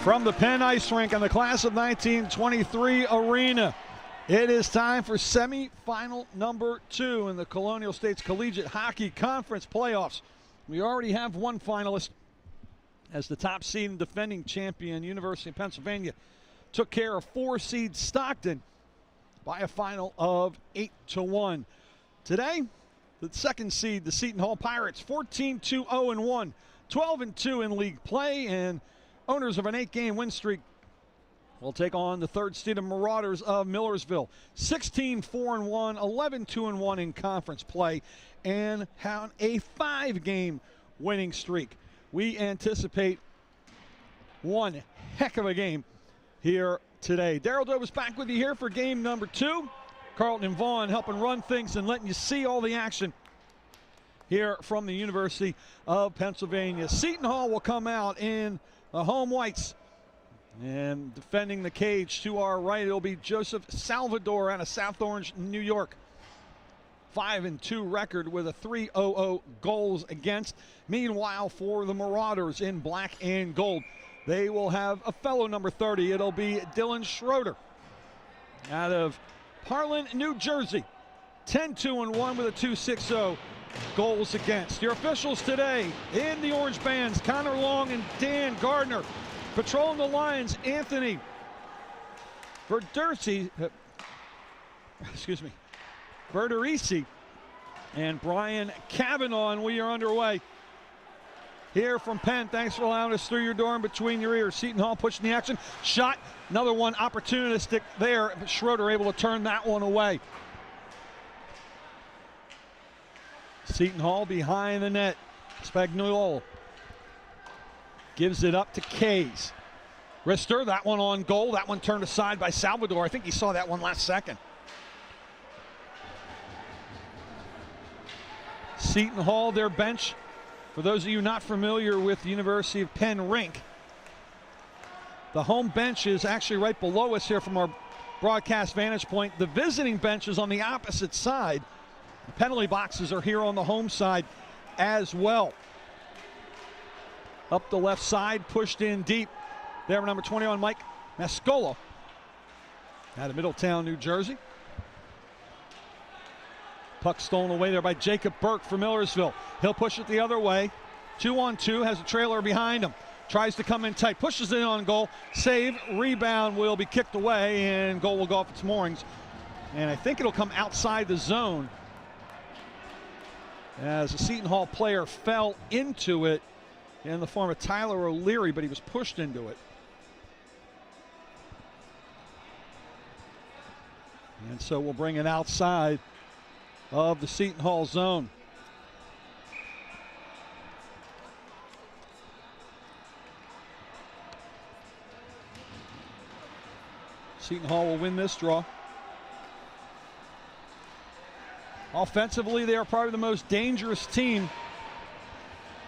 From the Penn Ice Rink on the class of 1923 arena, it is time for semifinal number 2 in the Colonial States Collegiate Hockey Conference playoffs. We already have one finalist, as the top seed and defending champion University of Pennsylvania took care of 4 seed Stockton by a final of 8-1. Today, the second seed, the Seton Hall Pirates, 14-2-0-1, 12-2 in league play, and owners of an 8-game win streak will take on the third seed of Marauders of Millersville, 16-4-1, 11-2-1 in conference play, and have a 5-game winning streak. We anticipate one heck of a game here today. Daryl Doe is back with you here for game number 2. Carlton and Vaughn helping run things and letting you see all the action here from the University of Pennsylvania. Seton Hall will come out in the home whites, and defending the cage to our right, it'll be Joseph Salvador out of South Orange, New York. 5-2 record with a 3.00 goals against. Meanwhile, for the Marauders in black and gold, they will have a fellow number 30. It'll be Dylan Schroeder out of Harlan, New Jersey. 10-2-1 with a 2.60 goals against. Your officials today in the orange bands, Connor Long and Dan Gardner. Patrolling the lines, Anthony Verderisi and Brian Kavanaugh, and we are underway here from Penn. Thanks for allowing us through your door and between your ears. Seton Hall pushing the action. Shot, another one opportunistic there, but Schroeder able to turn that one away. Seton Hall behind the net. Spagnuolo gives it up to Kays. Rister, that one on goal. That one turned aside by Salvador. I think he saw that one last second. Seton Hall, their bench. For those of you not familiar with the University of Penn rink, the home bench is actually right below us here from our broadcast vantage point. The visiting bench is on the opposite side. The penalty boxes are here on the home side as well. Up the left side, pushed in deep. There, number 21, Mike Mascolo out of Middletown, New Jersey. Puck stolen away there by Jacob Burke for Millersville. He'll push it the other way. 2-on-2, has a trailer behind him. Tries to come in tight, pushes it on goal. Save, rebound will be kicked away, and goal will go off its moorings. And I think it'll come outside the zone, as a Seton Hall player fell into it in the form of Tyler O'Leary, but he was pushed into it. And so we'll bring it outside of the Seton Hall zone. Seton Hall will win this draw. Offensively, they are probably the most dangerous team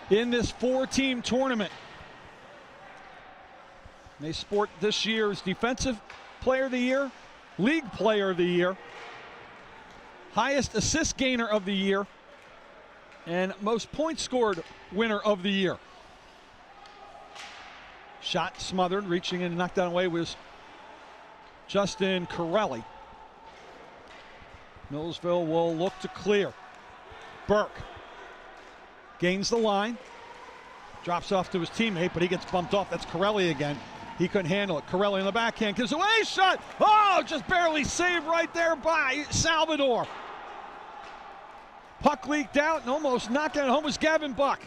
in this 4-team tournament. They sport this year's Defensive Player of the Year, League Player of the Year, highest assist gainer of the year, and most points scored winner of the year. Shot smothered, reaching in and knocked down away was Justin Corelli. Millersville will look to clear. Burke gains the line, drops off to his teammate, but he gets bumped off. That's Corelli again. He couldn't handle it. Corelli in the backhand gives away, shot. Oh, just barely saved right there by Salvador. Puck leaked out and almost knocked it home was Gavin Buck.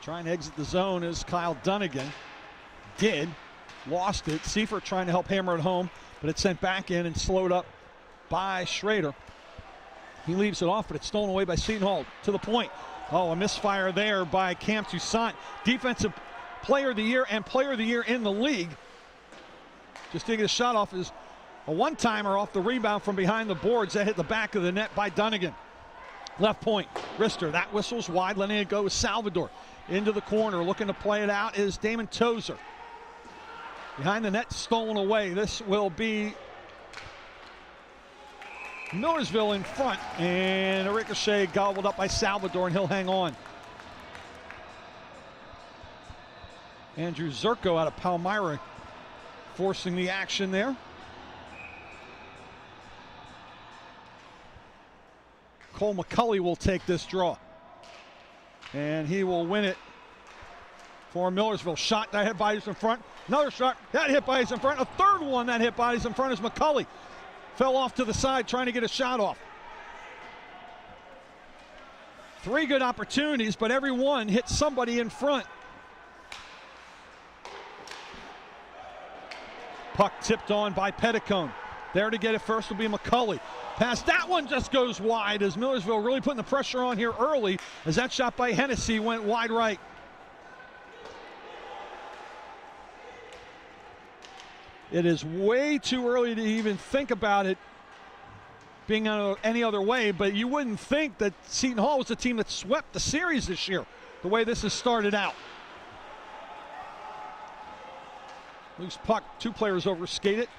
Trying to exit the zone is Kyle Dunnigan. Did. Lost it. Seifert trying to help hammer it home, but it's sent back in and slowed up by Schrader. He leaves it off, but it's stolen away by Seton Hall. To the point. Oh, a misfire there by Cam Toussaint. Defensive Player of the Year and Player of the Year in the league. Just taking a shot off is a one-timer off the rebound from behind the boards. That hit the back of the net by Dunnigan. Left point, Rister. That whistles wide, letting it go with Salvador. Into the corner, looking to play it out is Damon Tozer. Behind the net, stolen away. This will be Millersville in front, and a ricochet gobbled up by Salvador, and he'll hang on. Andrew Zerko out of Palmyra forcing the action there. Cole McCulley will take this draw, and he will win it for Millersville. Shot that hit bodies in front. Another shot that hit bodies in front. A third one that hit bodies in front is McCulley. Fell off to the side trying to get a shot off. 3 good opportunities, but every one hit somebody in front. Puck tipped on by Petticone. There to get it first will be McCulley. Pass, that one just goes wide as Millersville really putting the pressure on here early as that shot by Hennessy went wide right. It is way too early to even think about it being any other way, but you wouldn't think that Seton Hall was the team that swept the series this year, the way this has started out. Loose puck, 2 players overskate it.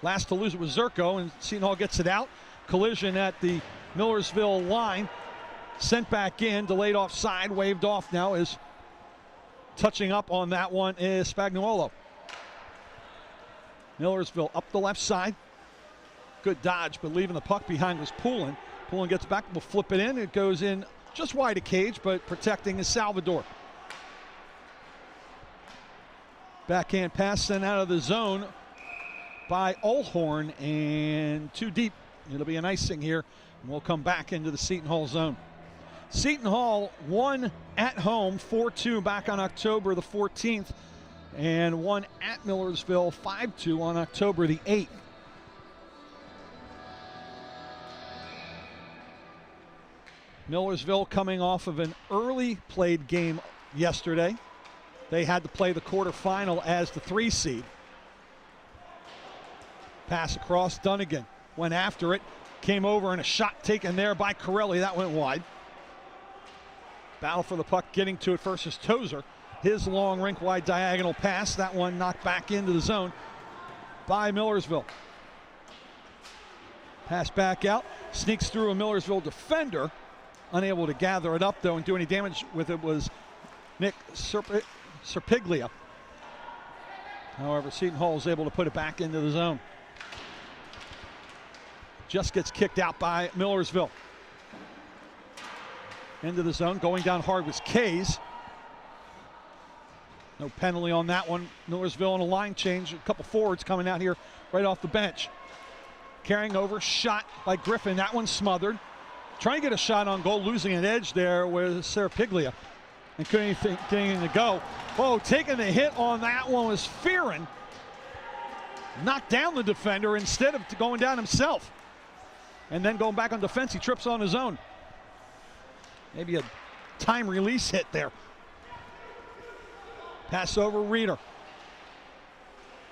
Last to lose it was Zerko, and Seton Hall gets it out. Collision at the Millersville line. Sent back in, delayed offside, waved off now as touching up on that one is Spagnuolo. Millersville up the left side. Good dodge, but leaving the puck behind was Poulin. Poulin gets back, will flip it in. It goes in just wide of cage, but protecting is Salvador. Backhand pass sent out of the zone by Olhorn, and too deep. It'll be an icing here, and we'll come back into the Seton Hall zone. Seton Hall won at home 4-2 back on October the 14th, and won at Millersville 5-2 on October the 8th. Millersville coming off of an early played game yesterday. They had to play the quarterfinal as the 3 seed. Pass across, Dunnigan went after it, came over, and a shot taken there by Corelli. That went wide. Battle for the puck, getting to it first is Tozer. His long rink-wide diagonal pass, that one knocked back into the zone by Millersville. Pass back out, sneaks through a Millersville defender. Unable to gather it up, though, and do any damage with it was Nick Serpiglia. However, Seton Hall is able to put it back into the zone. Just gets kicked out by Millersville. Into the zone, going down hard was Kays. No penalty on that one. Millersville on a line change. A couple forwards coming out here right off the bench. Carrying over, shot by Griffin. That one smothered. Trying to get a shot on goal, losing an edge there with Serapiglia. And couldn't even get anything to go. Oh, taking the hit on that one was Fearon. Knocked down the defender instead of going down himself. And then going back on defense, he trips on his own. Maybe a time release hit there. Pass over Reeder.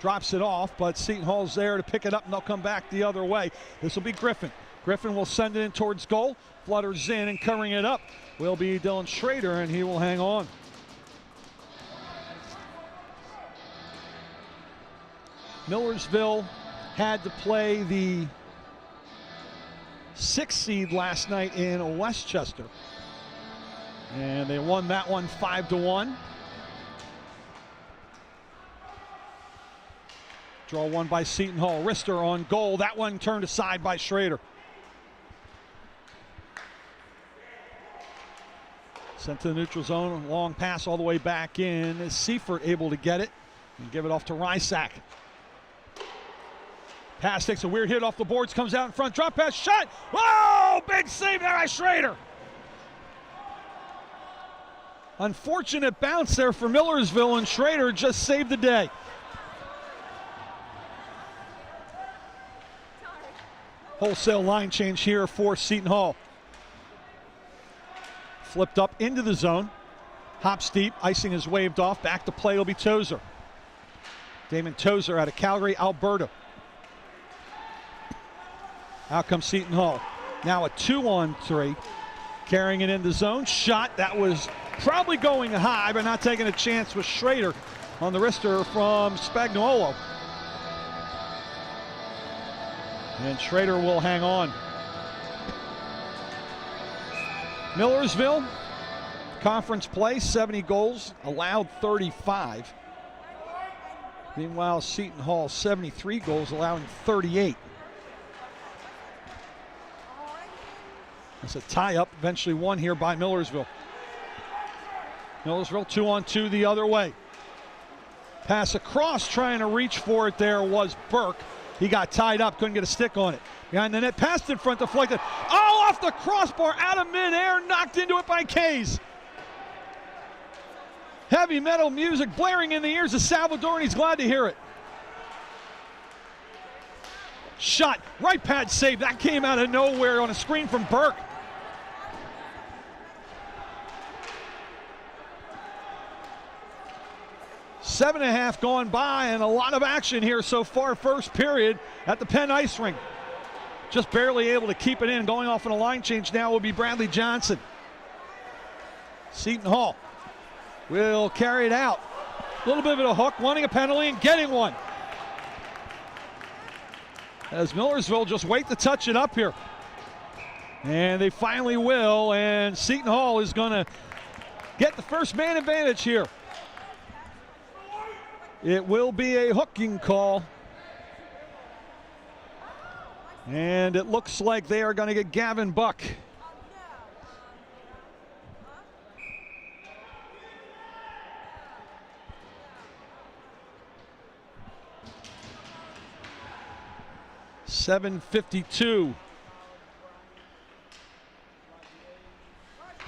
Drops it off, but Seton Hall's there to pick it up, and they'll come back the other way. This will be Griffin. Griffin will send it in towards goal. Flutters in, and covering it up will be Dylan Schrader, and he will hang on. Millersville had to play the 6th seed last night in Westchester, and they won that one 5-1. Draw one by Seton Hall. Rister on goal. That one turned aside by Schrader. Sent to the neutral zone. Long pass all the way back in. Is Seifert able to get it and give it off to Rysack? Pass takes a weird hit off the boards. Comes out in front. Drop pass. Shot. Whoa! Big save there by Schrader. Unfortunate bounce there for Millersville, and Schrader just saved the day. Wholesale line change here for Seton Hall. Flipped up into the zone. Hops deep. Icing is waved off. Back to play will be Tozer. Damon Tozer out of Calgary, Alberta. Out comes Seton Hall. Now a 2-on-3. Carrying it in the zone. Shot. That was probably going high, but not taking a chance with Schrader on the wrister from Spagnuolo. And Schrader will hang on. Millersville, conference play, 70 goals, allowed 35. Meanwhile, Seton Hall, 73 goals, allowing 38. It's a tie-up, eventually won here by Millersville. Millersville 2-on-2 the other way. Pass across, trying to reach for it there was Burke. He got tied up, couldn't get a stick on it. Behind the net, passed in front, deflected. Oh, off the crossbar, out of midair, knocked into it by Kays. Heavy metal music blaring in the ears of Salvador, and he's glad to hear it. Shot, right pad save. That came out of nowhere on a screen from Burke. Seven and a half gone by, and a lot of action here so far, first period at the Penn Ice Rink. Just barely able to keep it in. Going off on a line change now will be Bradley Johnson. Seton Hall will carry it out. A little bit of a hook, wanting a penalty and getting one. As Millersville just wait to touch it up here. And they finally will, and Seton Hall is going to get the first man advantage here. It will be a hooking call. And it looks like they are going to get Gavin Buck. .752.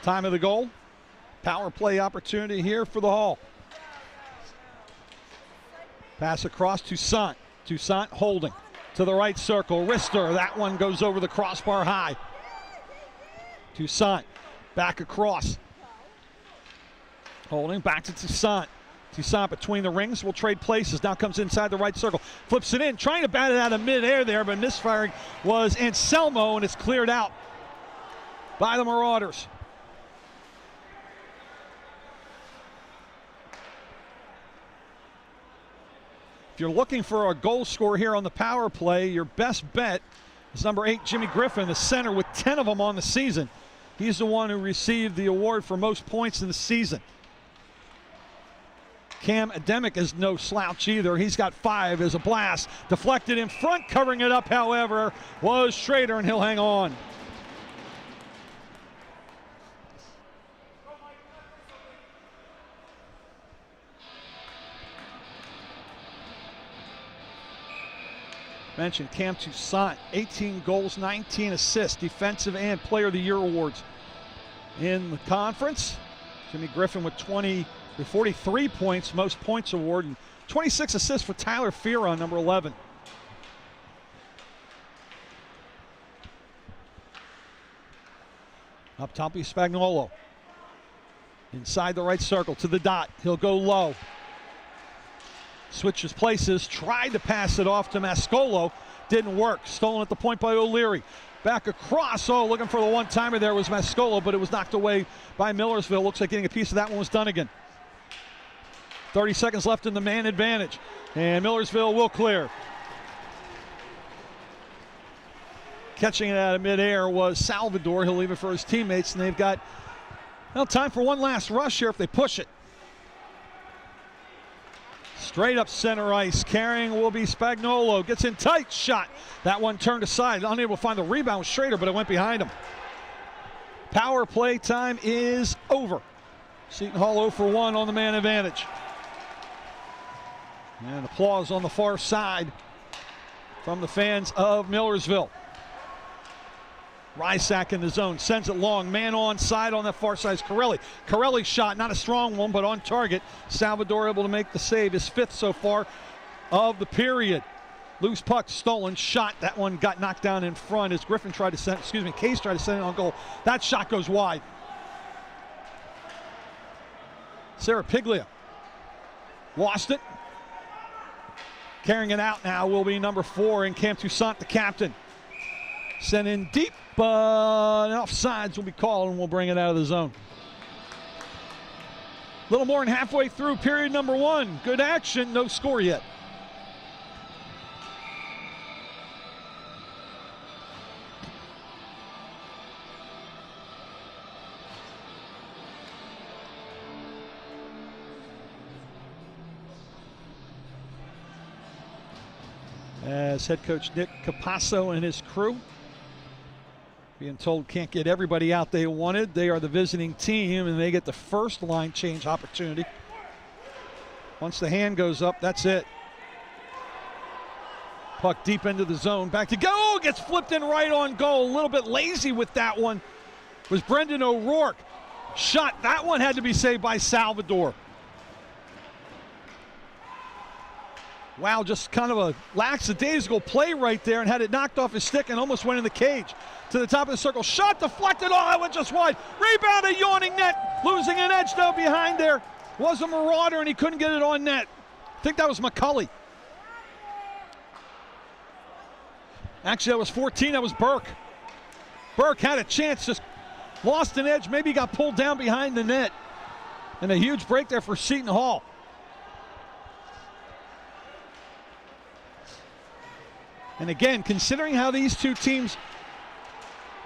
Time of the goal. Power play opportunity here for the Hall. Pass across to Toussaint. Toussaint holding to the right circle. Rister, that one goes over the crossbar high. Toussaint back across. Holding back to Toussaint. Toussaint between the rings will trade places. Now comes inside the right circle. Flips it in, trying to bat it out of midair there, but misfiring was Anselmo, and it's cleared out by the Marauders. If you're looking for a goal scorer here on the power play, your best bet is number 8, Jimmy Griffin, the center, with 10 of them on the season. He's the one who received the award for most points in the season. Cam Ademic is no slouch either. He's got 5 as a blast. Deflected in front, covering it up, however, was Schrader, and he'll hang on. Mentioned Cam Toussaint, 18 goals, 19 assists, defensive and player of the year awards in the conference. Jimmy Griffin with 43 points, most points award, and 26 assists for Tyler Fearon, number 11. Up top is Spagnuolo. Inside the right circle to the dot. He'll go low. Switches places, tried to pass it off to Mascolo. Didn't work. Stolen at the point by O'Leary. Back across. Oh, looking for the one-timer there was Mascolo, but it was knocked away by Millersville. Looks like getting a piece of that one was Dunnigan. 30 seconds left in the man advantage. And Millersville will clear. Catching it out of midair was Salvador. He'll leave it for his teammates, and they've got time for one last rush here if they push it. Straight up center ice, carrying will be Spagnuolo. Gets in tight, shot. That one turned aside, unable to find the rebound with Schrader, but it went behind him. Power play time is over. Seton Hall 0 for 1 on the man advantage. And applause on the far side from the fans of Millersville. Rysack in the zone, sends it long, man on side on that far side is Corelli. Corelli's shot, not a strong one, but on target. Salvador able to make the save, his 5th so far of the period. Loose puck, stolen, shot, that one got knocked down in front as Griffin tried to send, Case tried to send it on goal. That shot goes wide. Sarah Piglia lost it. Carrying it out now will be number 4 in Cam Toussaint, the captain. Sent in deep, but offsides will be called, and we'll bring it out of the zone. A little more than halfway through period number 1. Good action, no score yet. as head coach Nick Capasso and his crew being told can't get everybody out they wanted. They are the visiting team, and they get the first line change opportunity. Once the hand goes up, that's it. Puck deep into the zone, back to go, gets flipped in right on goal. A little bit lazy with that one was Brendan O'Rourke. Shot, that one had to be saved by Salvador. Wow, just kind of a lackadaisical play right there, and had it knocked off his stick and almost went in the cage. To the top of the circle, shot deflected, oh, that went just wide. Rebound, a yawning net, losing an edge though behind there. Was a Marauder, and he couldn't get it on net. I think that was McCulley. Actually, that was 14, that was Burke. Burke had a chance, just lost an edge, maybe got pulled down behind the net. And a huge break there for Seton Hall. And again, considering how these two teams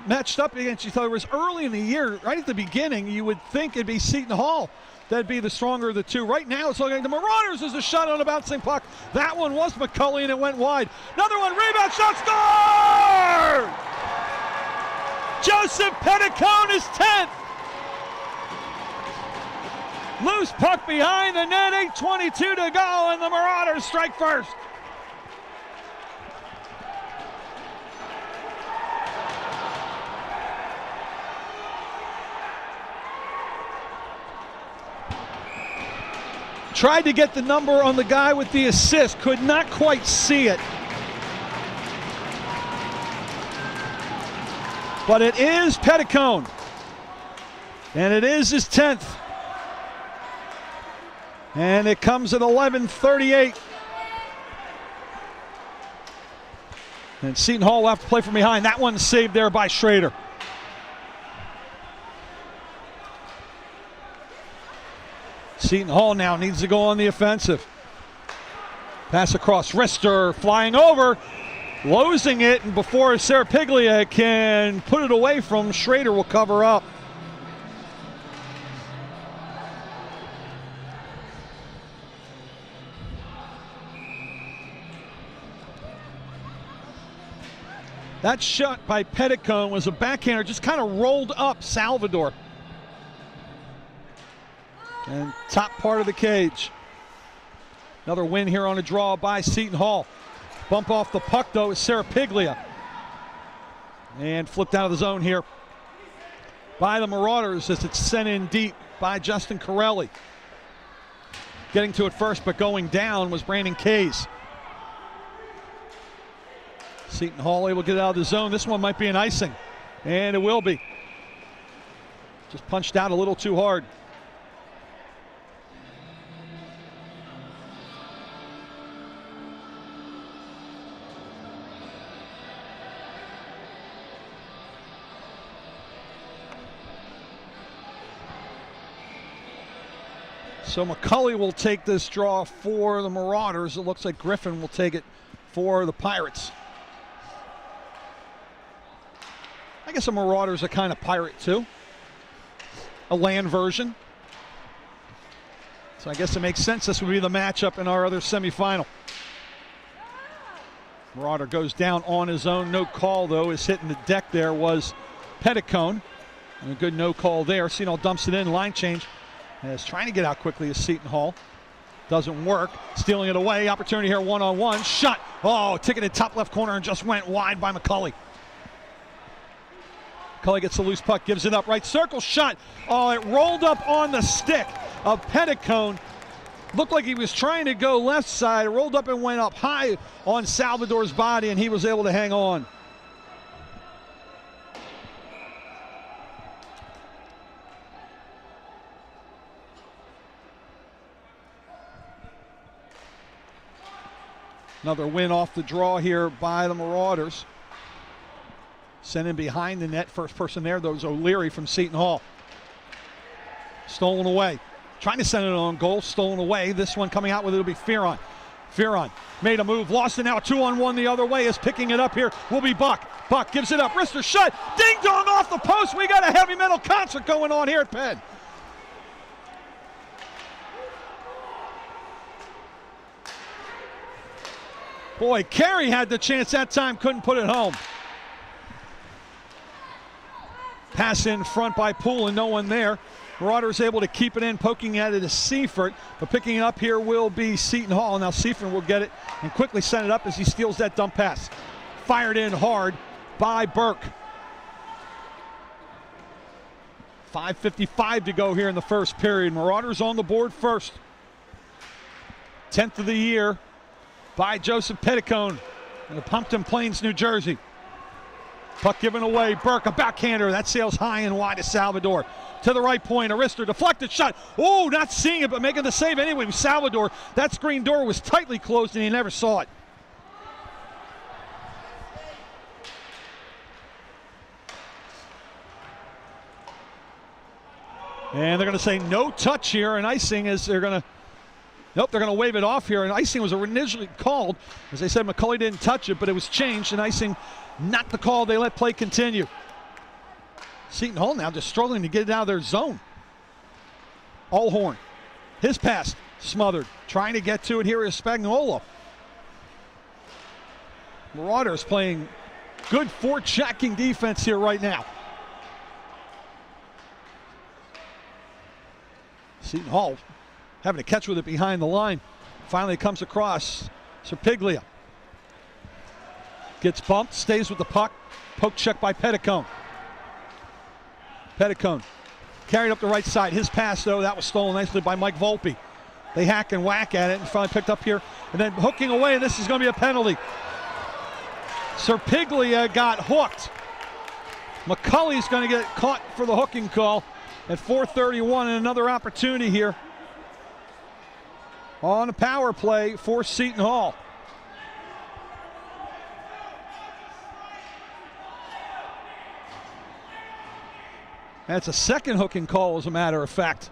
matched up against each other, it was early in the year, right at the beginning, you would think it'd be Seton Hall that'd be the stronger of the two. Right now, it's looking like the Marauders is a shot on a bouncing puck. That one was McCulley, and it went wide. Another one, rebound shot, score! Joseph Petticone is 10th. Loose puck behind the net, 8:22 to go, and the Marauders strike first. Tried to get the number on the guy with the assist, could not quite see it. But it is Petticone, and it is his 10th. And it comes at 11:38. And Seton Hall will have to play from behind. That one's saved there by Schrader. Seton Hall now needs to go on the offensive. Pass across, Rister flying over, losing it, and before Serapiglia can put it away from, Schrader will cover up. That shot by Petticone was a backhander, just kind of rolled up Salvador. And top part of the cage. Another win here on a draw by Seton Hall. Bump off the puck though is Serapiglia. And flipped out of the zone here by the Marauders as it's sent in deep by Justin Corelli. Getting to it first but going down was Brandon Kays. Seton Hall able to get out of the zone. This one might be an icing, and it will be. Just punched out a little too hard. So McCulley will take this draw for the Marauders. It looks like Griffin will take it for the Pirates. I guess the Marauders are kind of pirate too. A land version. So I guess it makes sense this would be the matchup in our other semifinal. Marauder goes down on his own. No call though, is hitting the deck there was Petticone. And a good no call there. Seton Hall dumps it in, line change. And is trying to get out quickly as Seton Hall. Doesn't work. Stealing it away. Opportunity here one-on-one. Shot. Oh, ticketed top left corner and just went wide by McCulley. McCulley gets the loose puck, gives it up. Right circle shot. Oh, it rolled up on the stick of Petticone. Looked like he was trying to go left side. It rolled up and went up high on Salvador's body, and he was able to hang on. Another win off the draw here by the Marauders. Sent in behind the net. First person there, though, was O'Leary from Seton Hall. Stolen away. Trying to send it on goal. Stolen away. This one coming out with it will be Fearon. Fearon made a move. Lost it now. 2-on-1 the other way. Is picking it up here. Will be Buck. Buck gives it up. Rister shut. Ding dong off the post. We got a heavy metal concert going on here at Penn. Boy, Carey had the chance that time, couldn't put it home. Pass in front by Poole and no one there. Marauders able to keep it in, poking at it is Seifert, but picking it up here will be Seton Hall. Now Seifert will get it and quickly send it up as he steals that dump pass. Fired in hard by Burke. 5:55 to go here in the first period. Marauders on the board first. 10th of the year by Joseph Petticone in Pumpkin Plains, New Jersey. Puck given away. Burke, a backhander. That sails high and wide to Salvador. To the right point, Arister, deflected shot. Oh, not seeing it, but making the save anyway. Salvador, that screen door was tightly closed and he never saw it. And they're going to say no touch here, and icing is they're going to wave it off here. And icing was initially called. As they said, McCulley didn't touch it, but it was changed, and icing not the call. They let play continue. Seton Hall now just struggling to get it out of their zone. Allhorn, his pass smothered. Trying to get to it here is Spagnuolo. Marauders playing good forechecking defense here right now. Seton Hall having to catch with it behind the line. Finally comes across Serpiglia. Gets bumped, stays with the puck. Poke check by Petticone. Petticone carried up the right side. His pass, though, that was stolen nicely by Mike Volpe. They hack and whack at it and finally picked up here. And then hooking away, and this is going to be a penalty. Serpiglia got hooked. McCulley's going to get caught for the hooking call at 4:31, and another opportunity here on a power play for Seton Hall. That's a second hooking call, as a matter of fact.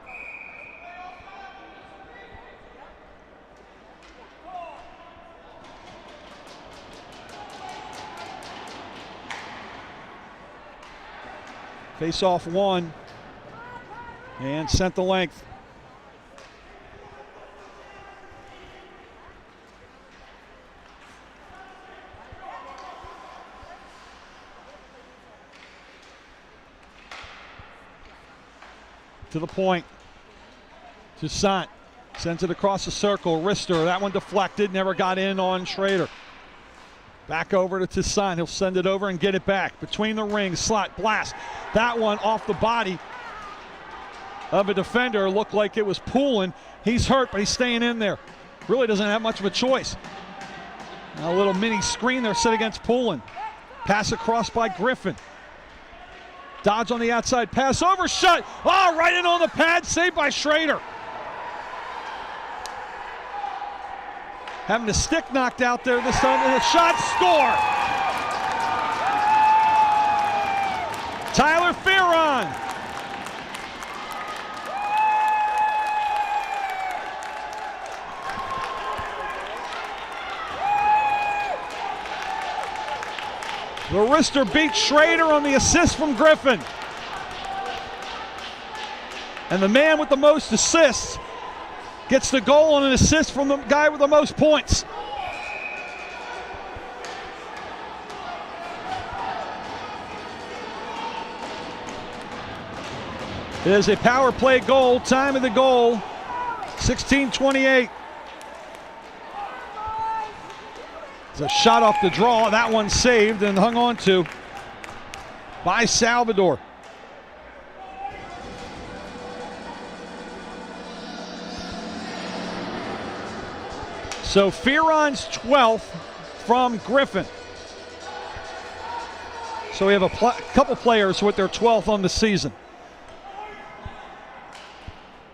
Face off one and sent the length. To the point. Toussaint sends it across the circle. Rister, that one deflected, never got in on Schrader. Back over to Toussaint. He'll send it over and get it back. Between the rings, slot, blast. That one off the body of a defender. Looked like it was Poulin. He's hurt, but he's staying in there. Really doesn't have much of a choice. Now a little mini screen there set against Poulin. Pass across by Griffin. Dodge on the outside, pass over, shot. Oh, right in on the pad, saved by Schrader. Having the stick knocked out there this time, and a shot, score. Tyler Fearon. Arister beats Schrader on the assist from Griffin. And the man with the most assists gets the goal on an assist from the guy with the most points. It is a power play goal, time of the goal, 16:28. It's a shot off the draw. That one saved and hung on to by Salvador. So Fearon's 12th from Griffin. So we have a couple players with their 12th on the season.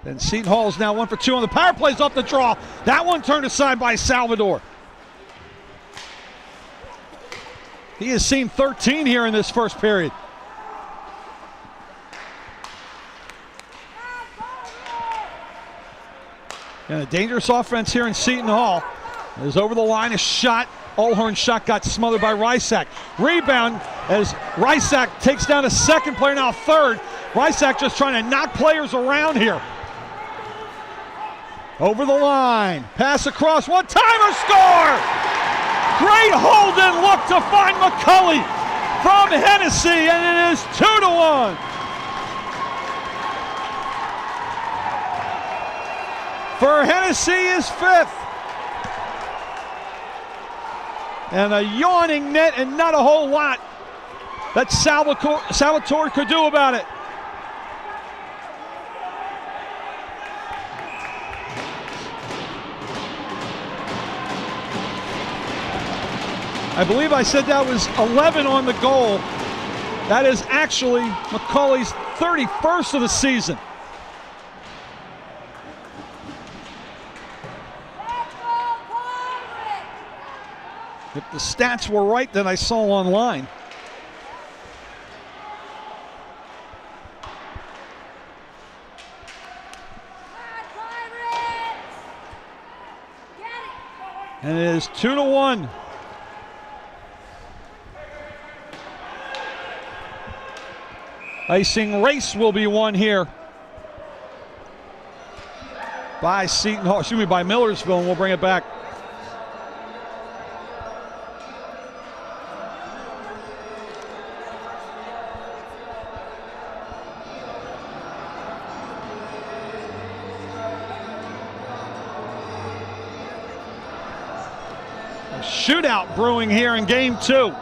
And Seton Hall is now 1 for 2 on the power plays off the draw. That one turned aside by Salvador. He has seen 13 here in this first period. And a dangerous offense here in Seton Hall. It is over the line, a shot. Allhorn's shot got smothered by Rysak. Rebound as Rysak takes down a second player, now third. Rysak just trying to knock players around here. Over the line, pass across, one-timer, score! Great hold and look to find McCulley from Hennessy, and it is 2-1. For Hennessy is fifth. And a yawning net and not a whole lot that Salvatore could do about it. I believe I said that was 11 on the goal. That is actually McCulley's 31st of the season. If the stats were right that I saw online. And it is 2-1. Icing race will be won here by Seton Hall, by Millersville, and we'll bring it back. A shootout brewing here in game 2.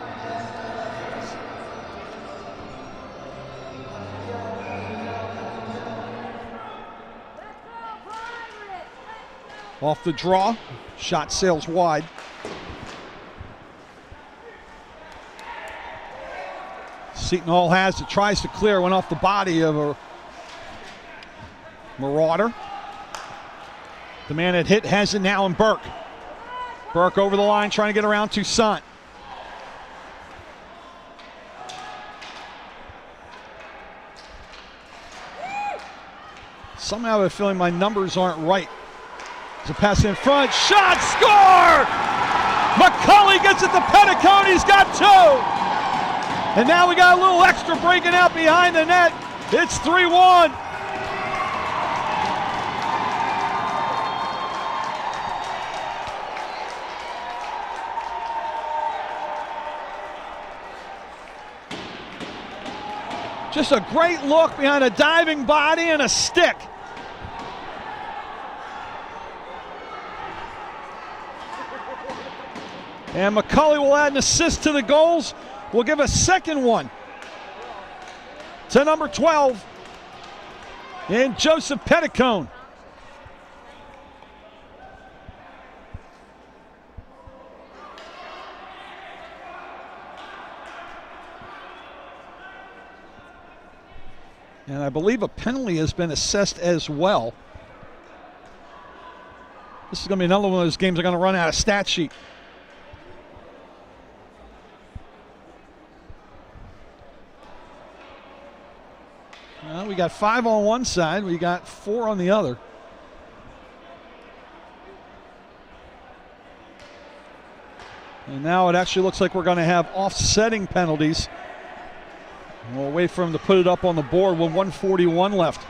Off the draw, shot sails wide. Seton Hall has it, tries to clear, went off the body of a Marauder. The man that hit has it now in Burke. Burke over the line trying to get around Toussaint. Somehow I have a feeling my numbers aren't right. It's a pass in front, shot, score! McCulley gets it to Petticone, he's got 2! And now we got a little extra breaking out behind the net. It's 3-1. Just a great look behind a diving body and a stick. And McCulley will add an assist to the goals. We'll give a second one to number 12 in Joseph Petticone. And I believe a penalty has been assessed as well. This is going to be another one of those games that are going to run out of stat sheet. Well, we got 5 on one side, we got 4 on the other. And now it actually looks like we're going to have offsetting penalties. We'll wait for him to put it up on the board with 1:41 left.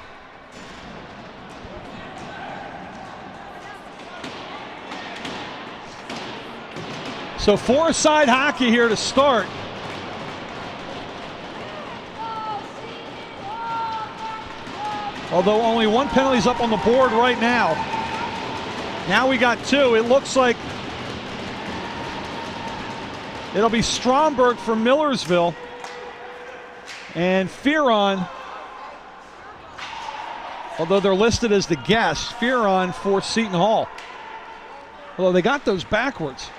So 4-side hockey here to start. Although only 1 penalty is up on the board right now. Now we got 2. It looks like it'll be Stromberg for Millersville and Fearon, although they're listed as the guests, Fearon for Seton Hall. Although they got those backwards,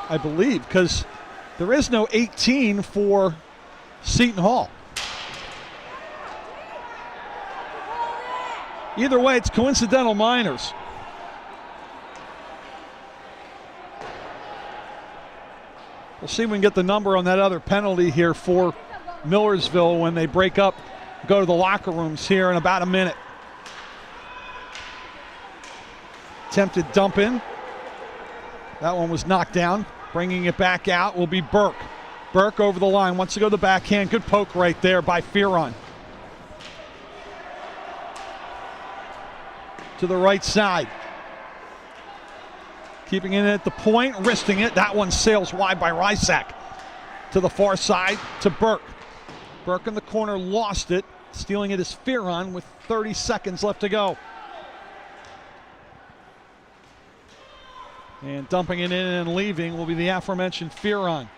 I believe, because there is no 18 for Seton Hall. Either way, it's coincidental minors. We'll see if we can get the number on that other penalty here for Millersville when they break up, go to the locker rooms here in about a minute. Attempted dump in. That one was knocked down. Bringing it back out will be Burke. Burke over the line, wants to go to the backhand. Good poke right there by Fearon. To the right side. keeping it at the point, wristing it. That one sails wide by Rysack. To the far side to Burke. Burke in the corner lost it. Stealing it is Fearon with 30 seconds left to go. And dumping it in and leaving will be the aforementioned Fearon.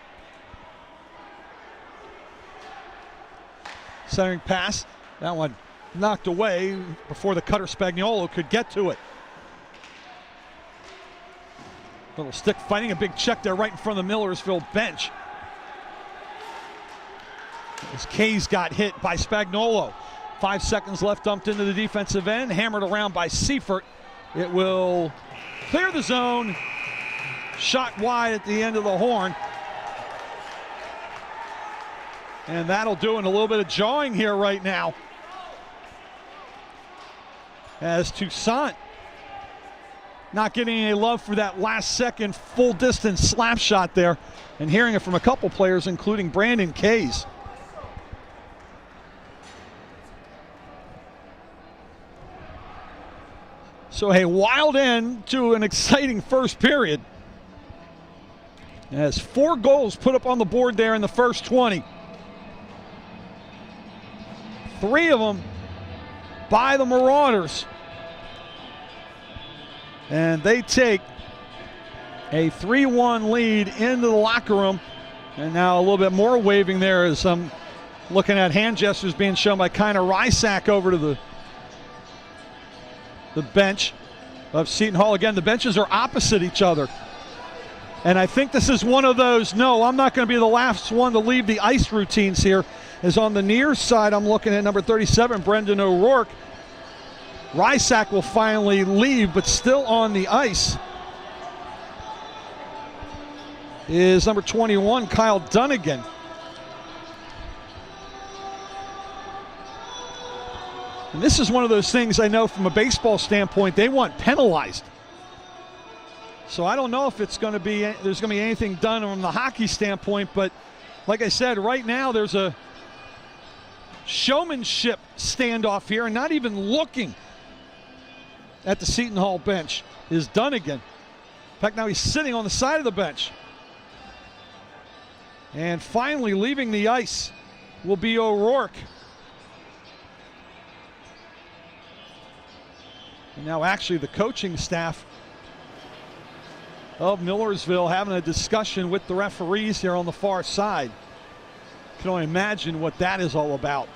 Centering pass. That one knocked away before the cutter Spagnuolo could get to it. Little stick fighting, a big check there right in front of the Millersville bench. As Kays got hit by Spagnuolo. 5 seconds left, dumped into the defensive end, hammered around by Seifert. It will clear the zone. Shot wide at the end of the horn. And that'll do it. A little bit of jawing here right now. As Toussaint not getting any love for that last second full distance slap shot there. And hearing it from a couple players, including Brandon Kays. So a wild end to an exciting first period. As 4 goals put up on the board there in the first 20. 3 of them by the Marauders. And they take a 3-1 lead into the locker room. And now a little bit more waving there as I'm looking at hand gestures being shown by Kiner Rysack over to the bench of Seton Hall. Again, the benches are opposite each other. And I think this is one of those, no, I'm not going to be the last one to leave the ice routines here. As on the near side, I'm looking at number 37, Brendan O'Rourke. Rysack will finally leave, but still on the ice is number 21, Kyle Dunnigan. And this is one of those things I know from a baseball standpoint, they want penalized. So I don't know if there's going to be anything done from the hockey standpoint, but like I said, right now there's a showmanship standoff here, and not even looking at the Seton Hall bench is Dunnigan. In fact, now he's sitting on the side of the bench. And finally leaving the ice will be O'Rourke. And now actually the coaching staff of Millersville having a discussion with the referees here on the far side. Can only imagine what that is all about.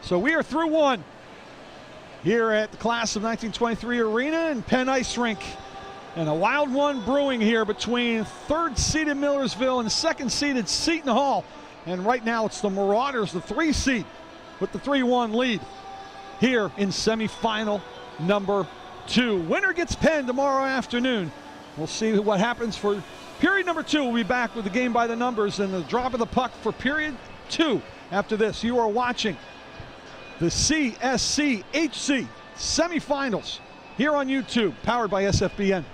So we are through one here at the class of 1923 arena and Penn Ice Rink. And a wild one brewing here between third-seeded Millersville and second-seeded Seton Hall. And right now it's the Marauders, the 3 seed, with the 3-1 lead here in semifinal number 2. Winner gets Penn tomorrow afternoon. We'll see what happens for period number 2. We'll be back with the game by the numbers and the drop of the puck for period 2. After this, you are watching the CSCHC semifinals here on YouTube, powered by SFBN.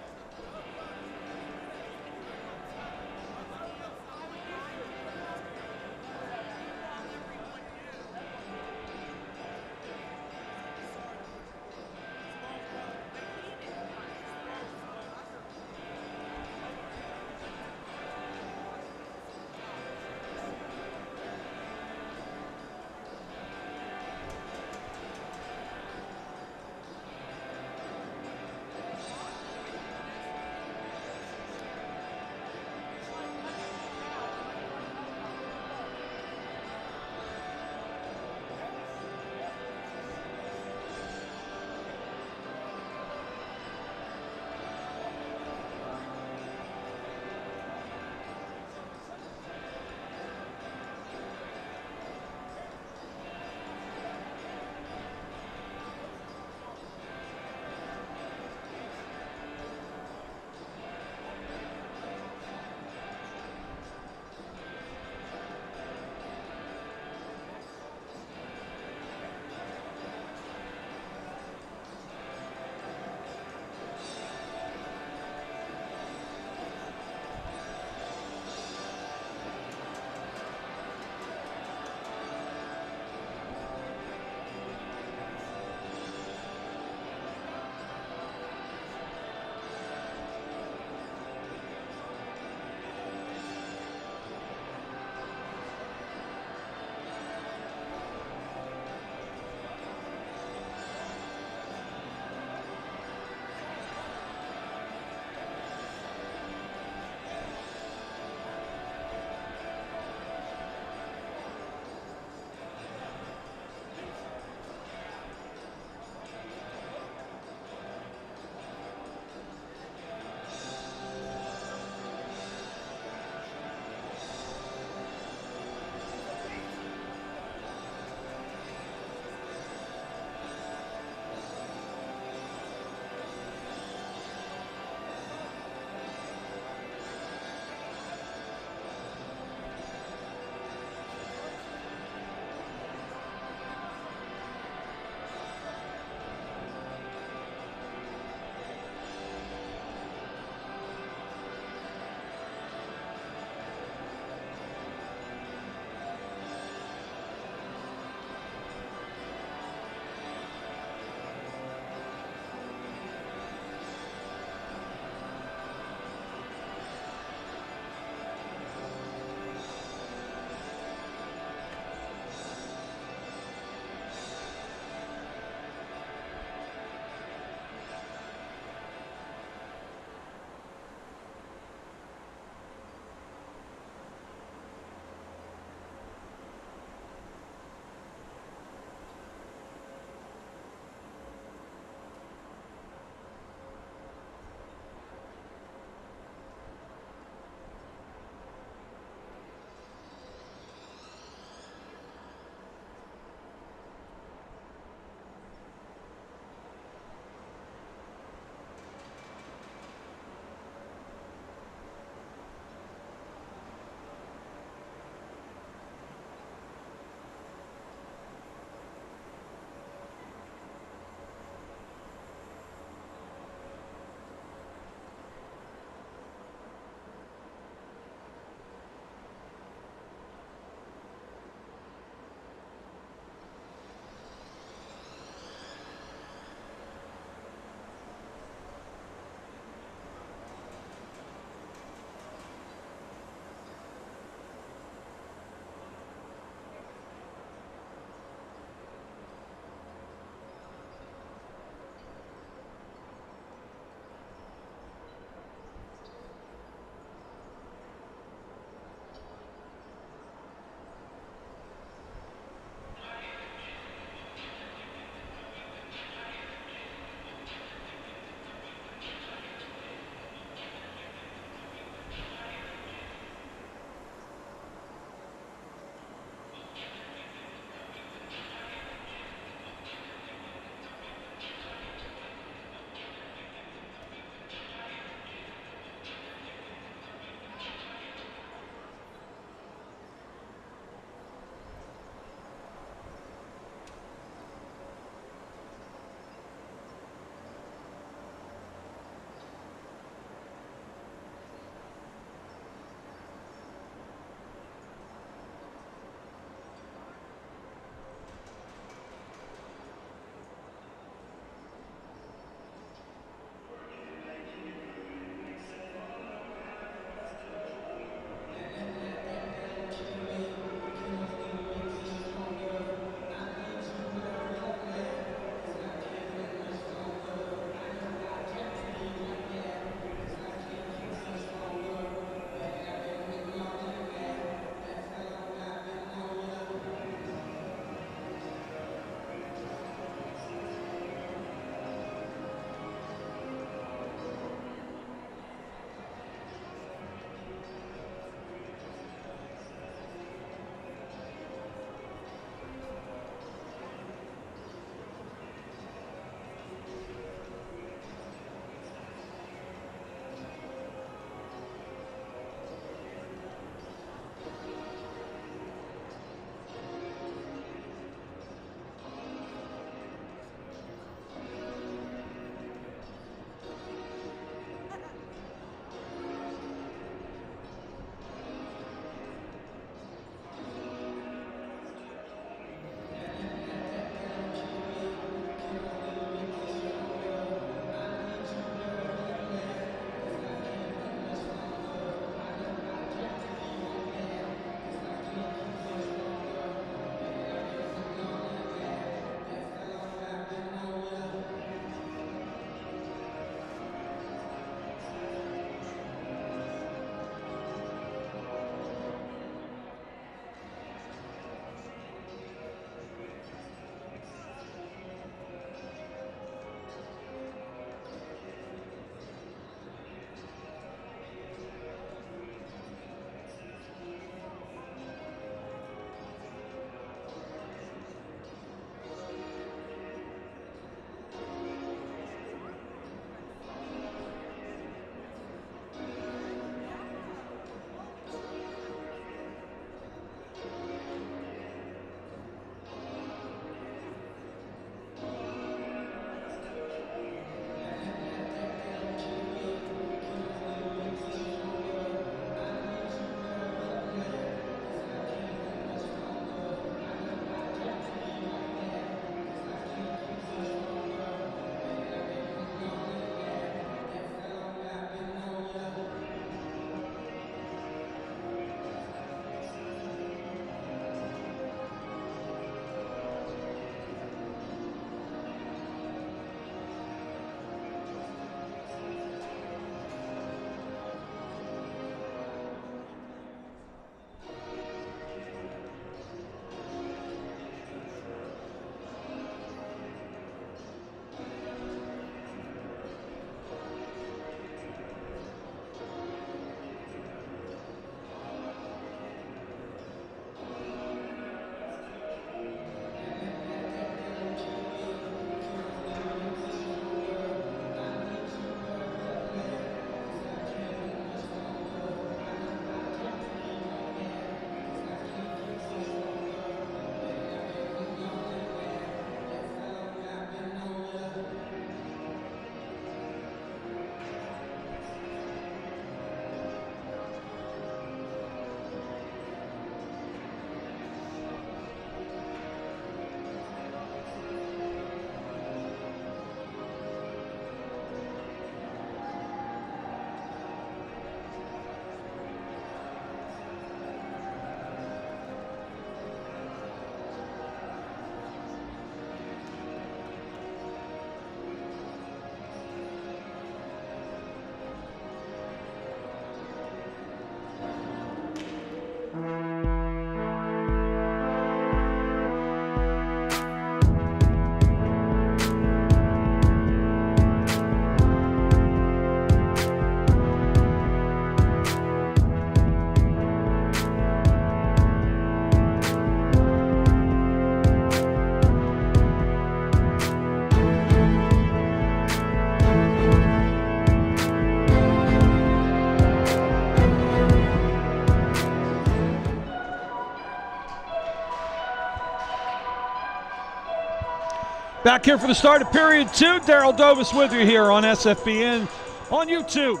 Back here for the start of period 2. Daryl Dovis with you here on SFBN on YouTube.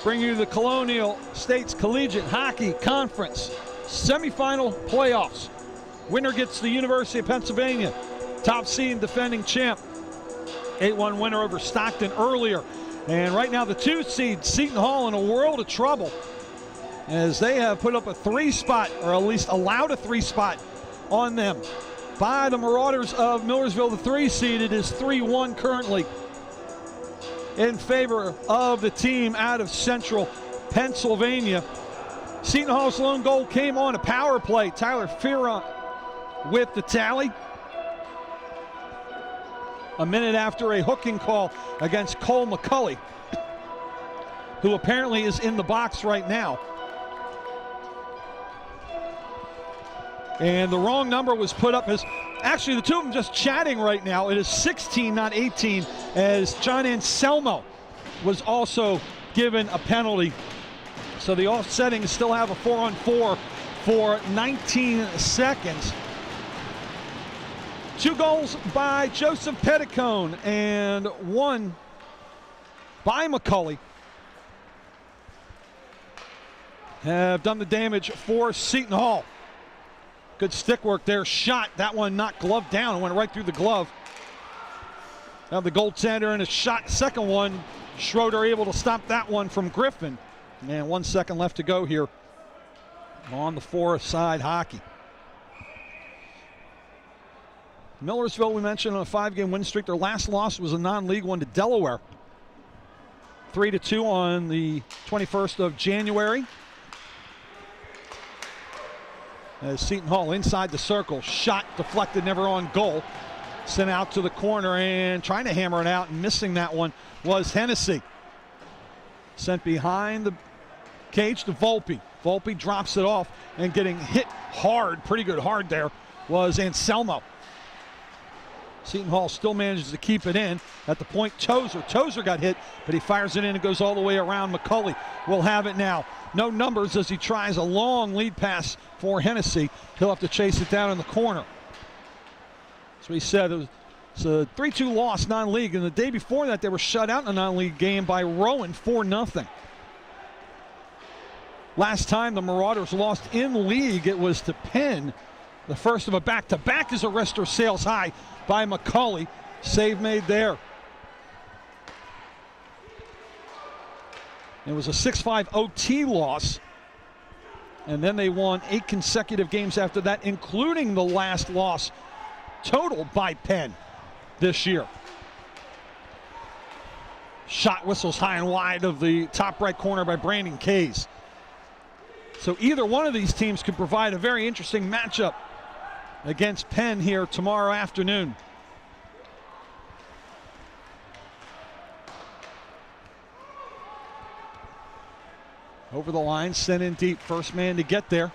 Bring you the Colonial States Collegiate Hockey Conference semifinal playoffs. Winner gets the University of Pennsylvania, top seed and defending champ. 8-1 winner over Stockton earlier. And right now the 2 seed, Seton Hall, in a world of trouble as they have put up a 3 spot, or at least allowed a 3 spot on them by the Marauders of Millersville, the 3 seed. It is 3-1 currently in favor of the team out of Central Pennsylvania. Seton Hall's lone goal came on a power play. Tyler Fearon with the tally. A minute after a hooking call against Cole McCulley, who apparently is in the box right now. And the wrong number was put up as, actually the two of them just chatting right now. It is 16, not 18, as John Anselmo was also given a penalty. So the offsetting still have a 4-on-4 for 19 seconds. 2 goals by Joseph Petticone and 1 by McCulley have done the damage for Seton Hall. Good stick work there. Shot. That one knocked glove down and went right through the glove. Now the goaltender and a shot. Second one, Schroeder able to stop that one from Griffin. And 1 second left to go here on the four-side hockey. Millersville, we mentioned, on a 5-game win streak. Their last loss was a non-league one to Delaware. 3-2 on the 21st of January. As Seton Hall inside the circle, shot deflected, never on goal. Sent out to the corner and trying to hammer it out, and missing that one was Hennessy. Sent behind the cage to Volpe. Volpe drops it off, and getting hit hard, pretty good hard there, was Anselmo. Seton Hall still manages to keep it in. At the point, Tozer got hit, but he fires it in and goes all the way around. McCulley will have it now. No numbers as he tries a long lead pass for Hennessy. He'll have to chase it down in the corner. So he said it was a 3-2 loss non-league, and the day before that they were shut out in a non-league game by Rowan 4-0. Last time the Marauders lost in league, it was to Penn. The first of a back-to-back as Arrestor sails high by McCulley. Save made there. It was a 6-5 OT loss. And then they won 8 consecutive games after that, including the last loss total by Penn this year. Shot whistles high and wide of the top right corner by Brandon Kays. So either one of these teams could provide a very interesting matchup against Penn here tomorrow afternoon. Over the line, sent in deep. First man to get there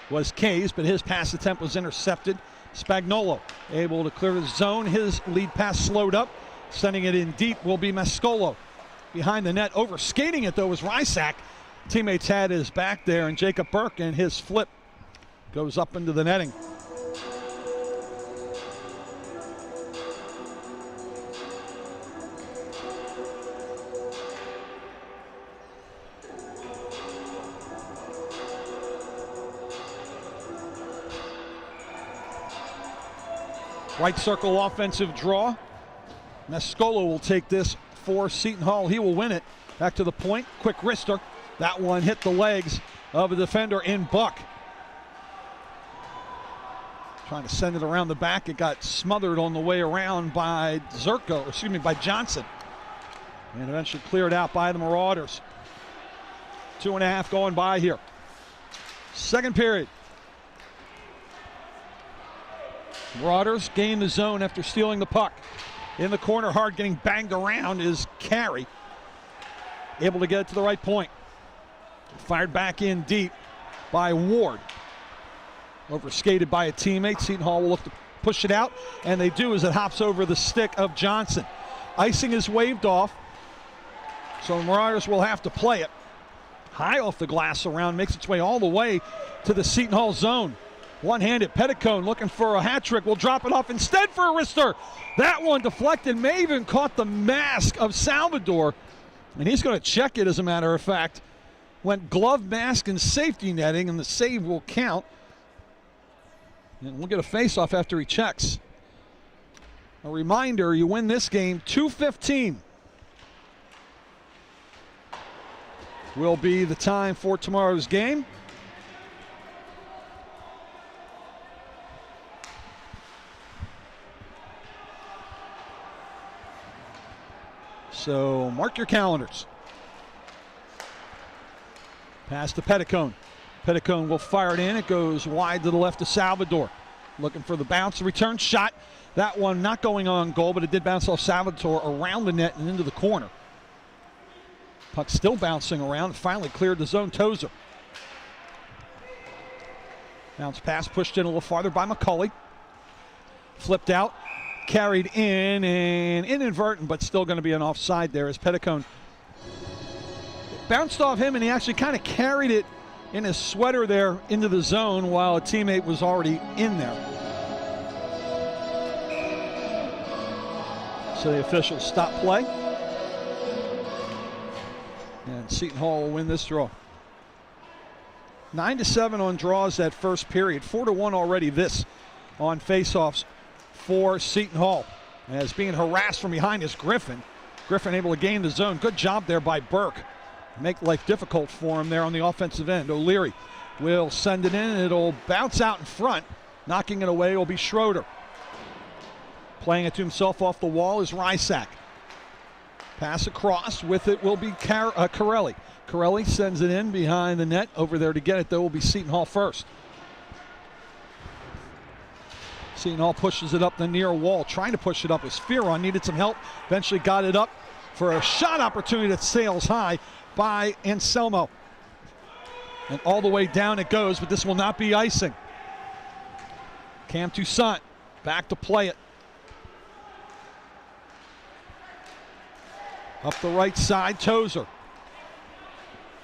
was Kays, but his pass attempt was intercepted. Spagnuolo able to clear the zone. His lead pass slowed up. Sending it in deep will be Mascolo. Behind the net, over skating it though was Rysack. Teammates had his back there, and Jacob Burke, and his flip goes up into the netting. Right circle offensive draw. Mascolo will take this for Seton Hall. He will win it. Back to the point. Quick wrister. That one hit the legs of a defender in Buck. Trying to send it around the back. It got smothered on the way around by by Johnson. And eventually cleared out by the Marauders. 2.5 going by here. Second period. Marauders gain the zone after stealing the puck. In the corner, hard, getting banged around is Carey. Able to get it to the right point. Fired back in deep by Ward. Overskated by a teammate. Seton Hall will look to push it out, and they do as it hops over the stick of Johnson. Icing is waved off, so the Marauders will have to play it. High off the glass around, makes its way all the way to the Seton Hall zone. One-handed, Petticone looking for a hat trick. Will drop it off instead for a wrister. That one deflected. May even caught the mask of Salvador. And he's going to check it, as a matter of fact. Went glove, mask, and safety netting, and the save will count. And we'll get a face-off after he checks. A reminder, you win this game, 2:15 will be the time for tomorrow's game. So mark your calendars. Pass to Petticone. Petticone will fire it in. It goes wide to the left of Salvador. Looking for the bounce, return shot. That one not going on goal, but it did bounce off Salvador around the net and into the corner. Puck still bouncing around. Finally cleared the zone. Tozer. Bounce pass pushed in a little farther by McCulley. Flipped out. Carried in and inadvertent, but still going to be an offside there as Petticone bounced off him, and he actually kind of carried it in his sweater there into the zone while a teammate was already in there. So the officials stop play. And Seton Hall will win this draw. 9-7 on draws that first period. 4-1 already this on faceoffs for Seton Hall. As being harassed from behind is Griffin. Griffin able to gain the zone. Good job there by Burke. Make life difficult for him there on the offensive end. O'Leary will send it in. It'll bounce out in front. Knocking it away will be Schroeder. Playing it to himself off the wall is Rysack. Pass across. With it will be Corelli. Corelli sends it in behind the net. Over there to get it, though, will be Seton Hall first. Seton Hall pushes it up the near wall. Trying to push it up was Fearon. Needed some help. Eventually got it up for a shot opportunity that sails high by Anselmo. And all the way down it goes, but this will not be icing. Cam Toussaint back to play it. Up the right side, Tozer.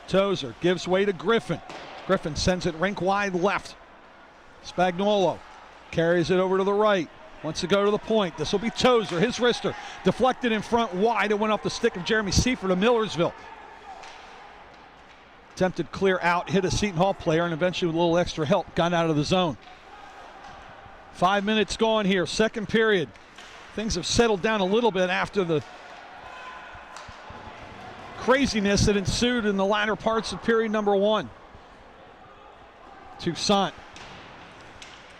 Tozer gives way to Griffin. Griffin sends it rink wide left. Spagnuolo carries it over to the right. Wants to go to the point. This will be Tozer, his wrister. Deflected in front wide. It went off the stick of Jeremy Seifert of Millersville. Attempted clear out, hit a Seton Hall player, and eventually with a little extra help got out of the zone. 5 minutes gone here, second period. Things have settled down a little bit after the craziness that ensued in the latter parts of period number one. Toussaint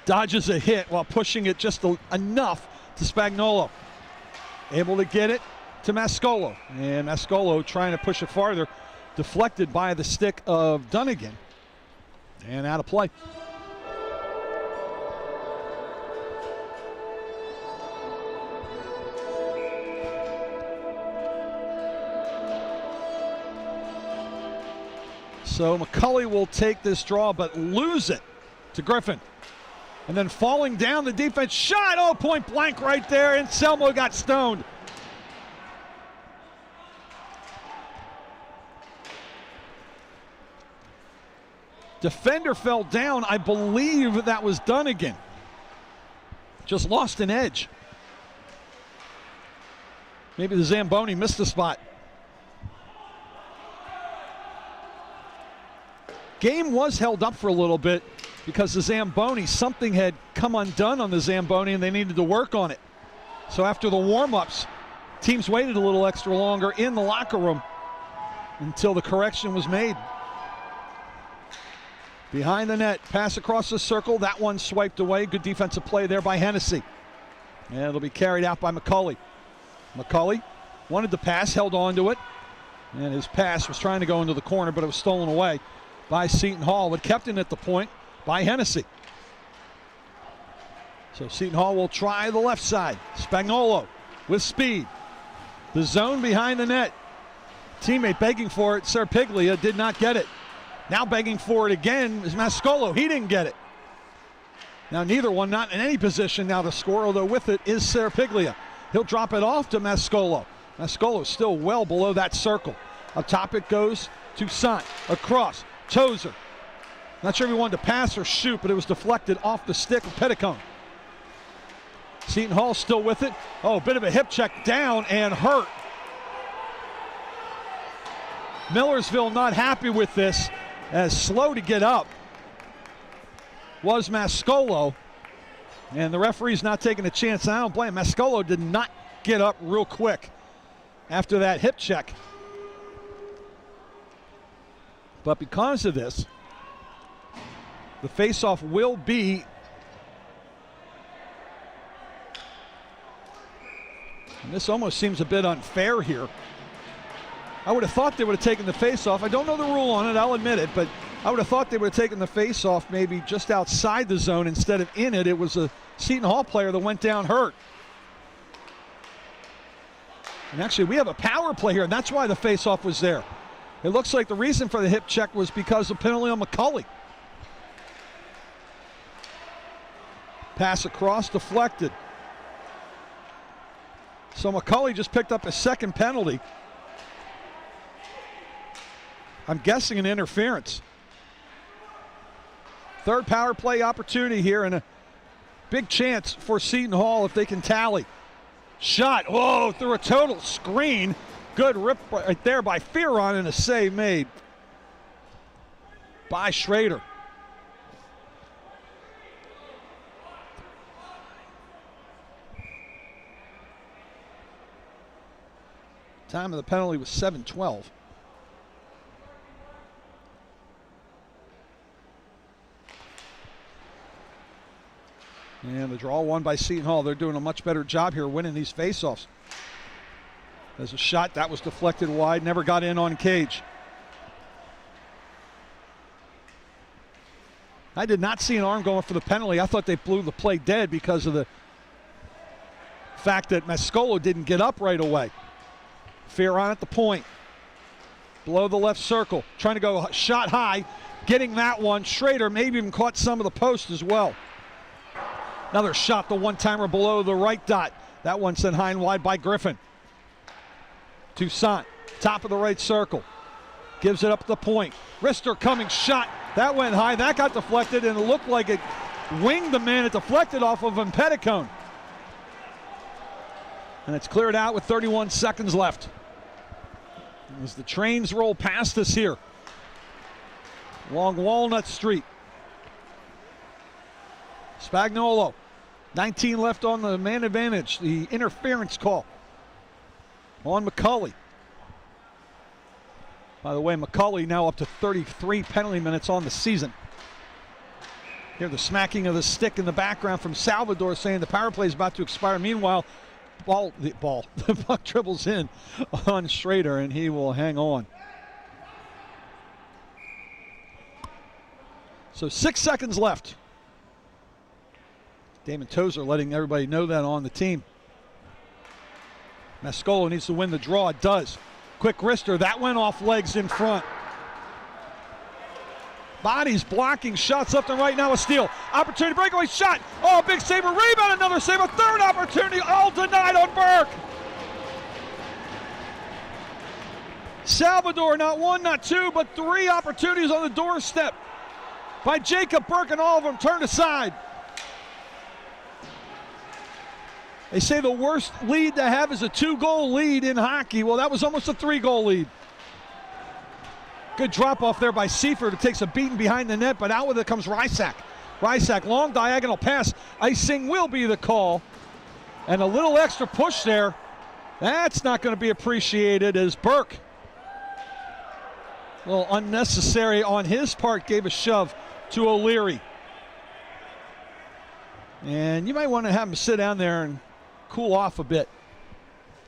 dodges a hit while pushing it just enough to Spagnuolo. Able to get it to Mascolo. And Mascolo trying to push it farther. Deflected by the stick of Dunnigan. And out of play. So McCulley will take this draw but lose it to Griffin. And then falling down the defense shot. Oh, point blank right there. And Anselmo got stoned. Defender fell down. I believe that was Dunnigan. Just lost an edge. Maybe the Zamboni missed the spot. Game was held up for a little bit because the Zamboni, something had come undone on the Zamboni and they needed to work on it. So after the warm-ups, teams waited a little extra longer in the locker room until the correction was made. Behind the net, pass across the circle. That one swiped away. Good defensive play there by Hennessy. And it'll be carried out by McCulley. McCulley wanted the pass, held on to it. And his pass was trying to go into the corner, but it was stolen away by Seton Hall, but kept it at the point by Hennessy. So Seton Hall will try the left side. Spagnuolo with speed. The zone behind the net. Teammate begging for it. Serpiglia did not get it. Now begging for it again is Mascolo. He didn't get it. Now neither one not in any position now to score, although with it is Serpiglia. He'll drop it off to Mascolo. Mascolo is still well below that circle. Up top it goes Toussaint. Across. Tozer. Not sure if he wanted to pass or shoot, but it was deflected off the stick of Petticone. Seton Hall still with it. Oh, a bit of a hip check down and hurt. Millersville not happy with this, as slow to get up was Mascolo. And the referee's not taking a chance. I don't blame him. Mascolo did not get up real quick after that hip check. But because of this, the faceoff will be and this almost seems a bit unfair here. I would have thought they would have taken the faceoff. I don't know the rule on it, I'll admit it, but I would have thought they would have taken the faceoff maybe just outside the zone instead of in it. It was a Seton Hall player that went down hurt. And actually, we have a power play here, and that's why the faceoff was there. It looks like the reason for the hip check was because of penalty on McCulley. Pass across, deflected. So McCulley just picked up a second penalty. I'm guessing an interference. Third power play opportunity here, and a big chance for Seton Hall if they can tally. Shot, whoa, through a total screen. Good rip right there by Fearon, and a save made by Schrader. Time of the penalty was 7:12. And the draw won by Seton Hall. They're doing a much better job here winning these faceoffs. There's a shot that was deflected wide, never got in on Cage. I did not see an arm going for the penalty. I thought they blew the play dead because of the fact that Mascolo didn't get up right away. Fearon at the point. Below the left circle. Trying to go shot high. Getting that one. Schrader maybe even caught some of the post as well. Another shot, the one-timer below the right dot. That one sent high and wide by Griffin. Toussaint, top of the right circle. Gives it up the point. Rister coming, shot. That went high, that got deflected, and it looked like it winged the man. It deflected off of him, Petticone. And it's cleared out with 31 seconds left. As the trains roll past us here along Walnut Street. Spagnuolo, 19 left on the man advantage. The interference call on McCulley. By the way, McCulley now up to 33 penalty minutes on the season. Hear the smacking of the stick in the background from Salvador saying the power play is about to expire. Meanwhile, the puck dribbles in on Schrader, and he will hang on. So 6 seconds left. Damon Tozer letting everybody know that on the team. Mascolo needs to win the draw. It does. Quick wrister. That went off legs in front. Bodies blocking shots left and right. Now a steal. Opportunity breakaway shot. Oh, big saver. Rebound. Another save. A third opportunity. All denied on Burke. Salvador, not one, not two, but three opportunities on the doorstep by Jacob Burke, and all of them turned aside. They say the worst lead to have is a 2-goal lead in hockey. Well, that was almost a 3-goal lead. Good drop off there by Seifert, who takes a beating behind the net, but out with it comes Rysak. Rysak, long diagonal pass. Icing will be the call. And a little extra push there. That's not going to be appreciated as Burke, a little unnecessary on his part, gave a shove to O'Leary. And you might want to have him sit down there and cool off a bit.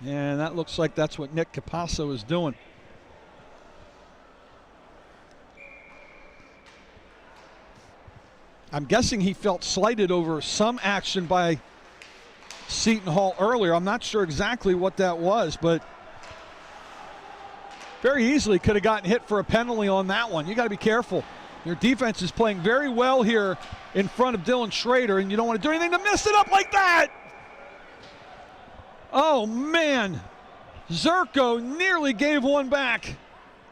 And that looks like that's what Nick Capasso is doing. I'm guessing he felt slighted over some action by Seton Hall earlier. I'm not sure exactly what that was, but very easily could have gotten hit for a penalty on that one. You got to be careful. Your defense is playing very well here in front of Dylan Schrader, and you don't want to do anything to mess it up like that. Oh, man. Zerko nearly gave one back.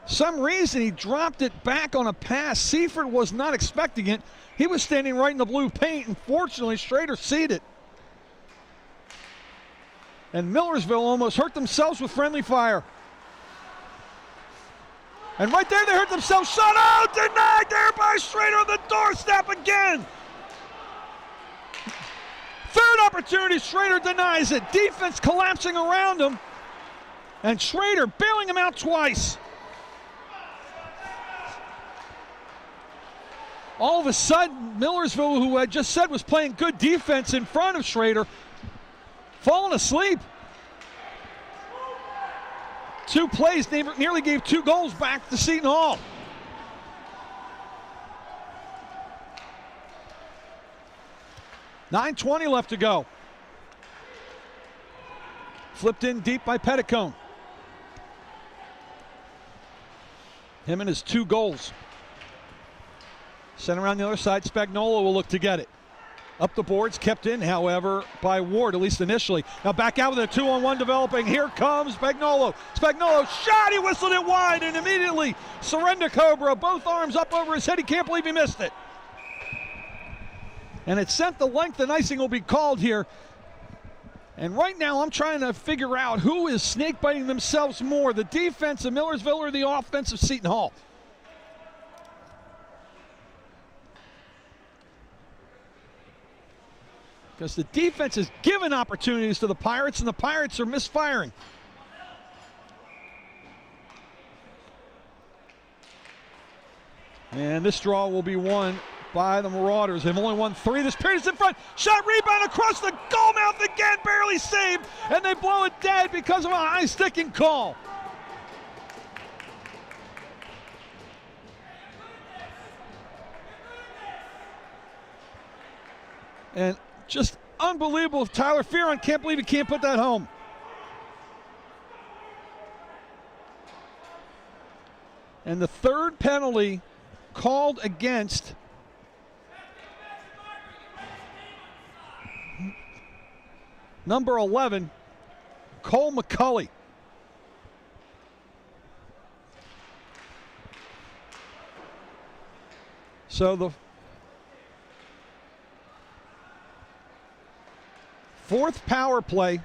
Some reason he dropped it back on a pass. Seifert was not expecting it. He was standing right in the blue paint, and fortunately Schrader seed it. And Millersville almost hurt themselves with friendly fire. And right there they hurt themselves. Shut out, denied there by Schrader on the doorstep again. Third opportunity, Schrader denies it. Defense collapsing around him. And Schrader bailing him out twice. All of a sudden, Millersville, who I just said was playing good defense in front of Schrader, falling asleep. 2 plays nearly gave 2 goals back to Seton Hall. .9:20 left to go. Flipped in deep by Petticone. Him and his 2 goals. Sent around the other side, Spagnuolo will look to get it. Up the boards, kept in, however, by Ward, at least initially. Now back out with a 2-on-1 developing. Here comes Spagnuolo. Spagnuolo shot, he whistled it wide, and immediately surrender Cobra, both arms up over his head. He can't believe he missed it. And it sent the length, and icing will be called here. And right now I'm trying to figure out who is snake biting themselves more, the defense of Millersville or the offense of Seton Hall. Because the defense is giving opportunities to the Pirates, and the Pirates are misfiring. And this draw will be won by the Marauders. They've only won 3 this period. It's in front. Shot, rebound across the goal mouth again, barely saved. And they blow it dead because of a high sticking call. And just unbelievable. Tyler Fearon, can't believe he can't put that home. And the third penalty called against number 11, Cole McCulley. So the fourth power play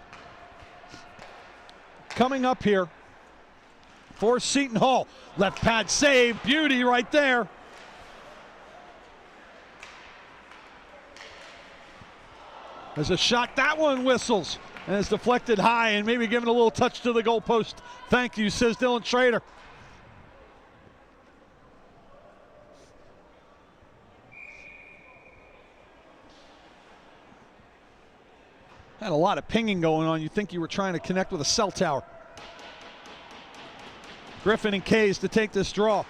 coming up here for Seton Hall. Left pad save, beauty right there. There's a shot, that one whistles, and it's deflected high and maybe giving a little touch to the goalpost. Thank you, says Dylan Schrader. Had a lot of pinging going on. You'd think you were trying to connect with a cell tower. Griffin and Kays to take this draw.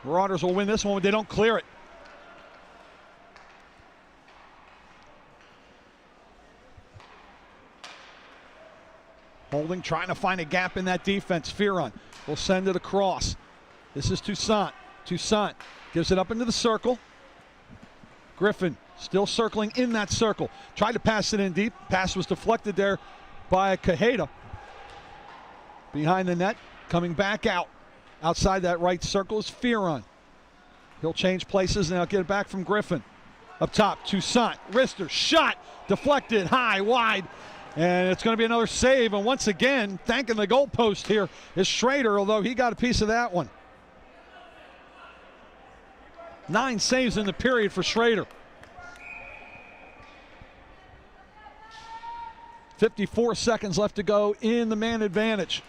Marauders will win this one, but they don't clear it. Holding, trying to find a gap in that defense. Fearon will send it across. This is Toussaint. Toussaint gives it up into the circle. Griffin still circling in that circle. Tried to pass it in deep. Pass was deflected there by Cajeda. Behind the net, coming back out. Outside that right circle is Fearon. He'll change places and I'll get it back from Griffin. Up top, Toussaint, wrister, shot, deflected, high, wide. And it's going to be another save. And once again, thanking the goalpost here is Schrader, although he got a piece of that one. 9 saves in the period for Schrader. 54 seconds left to go in the man advantage.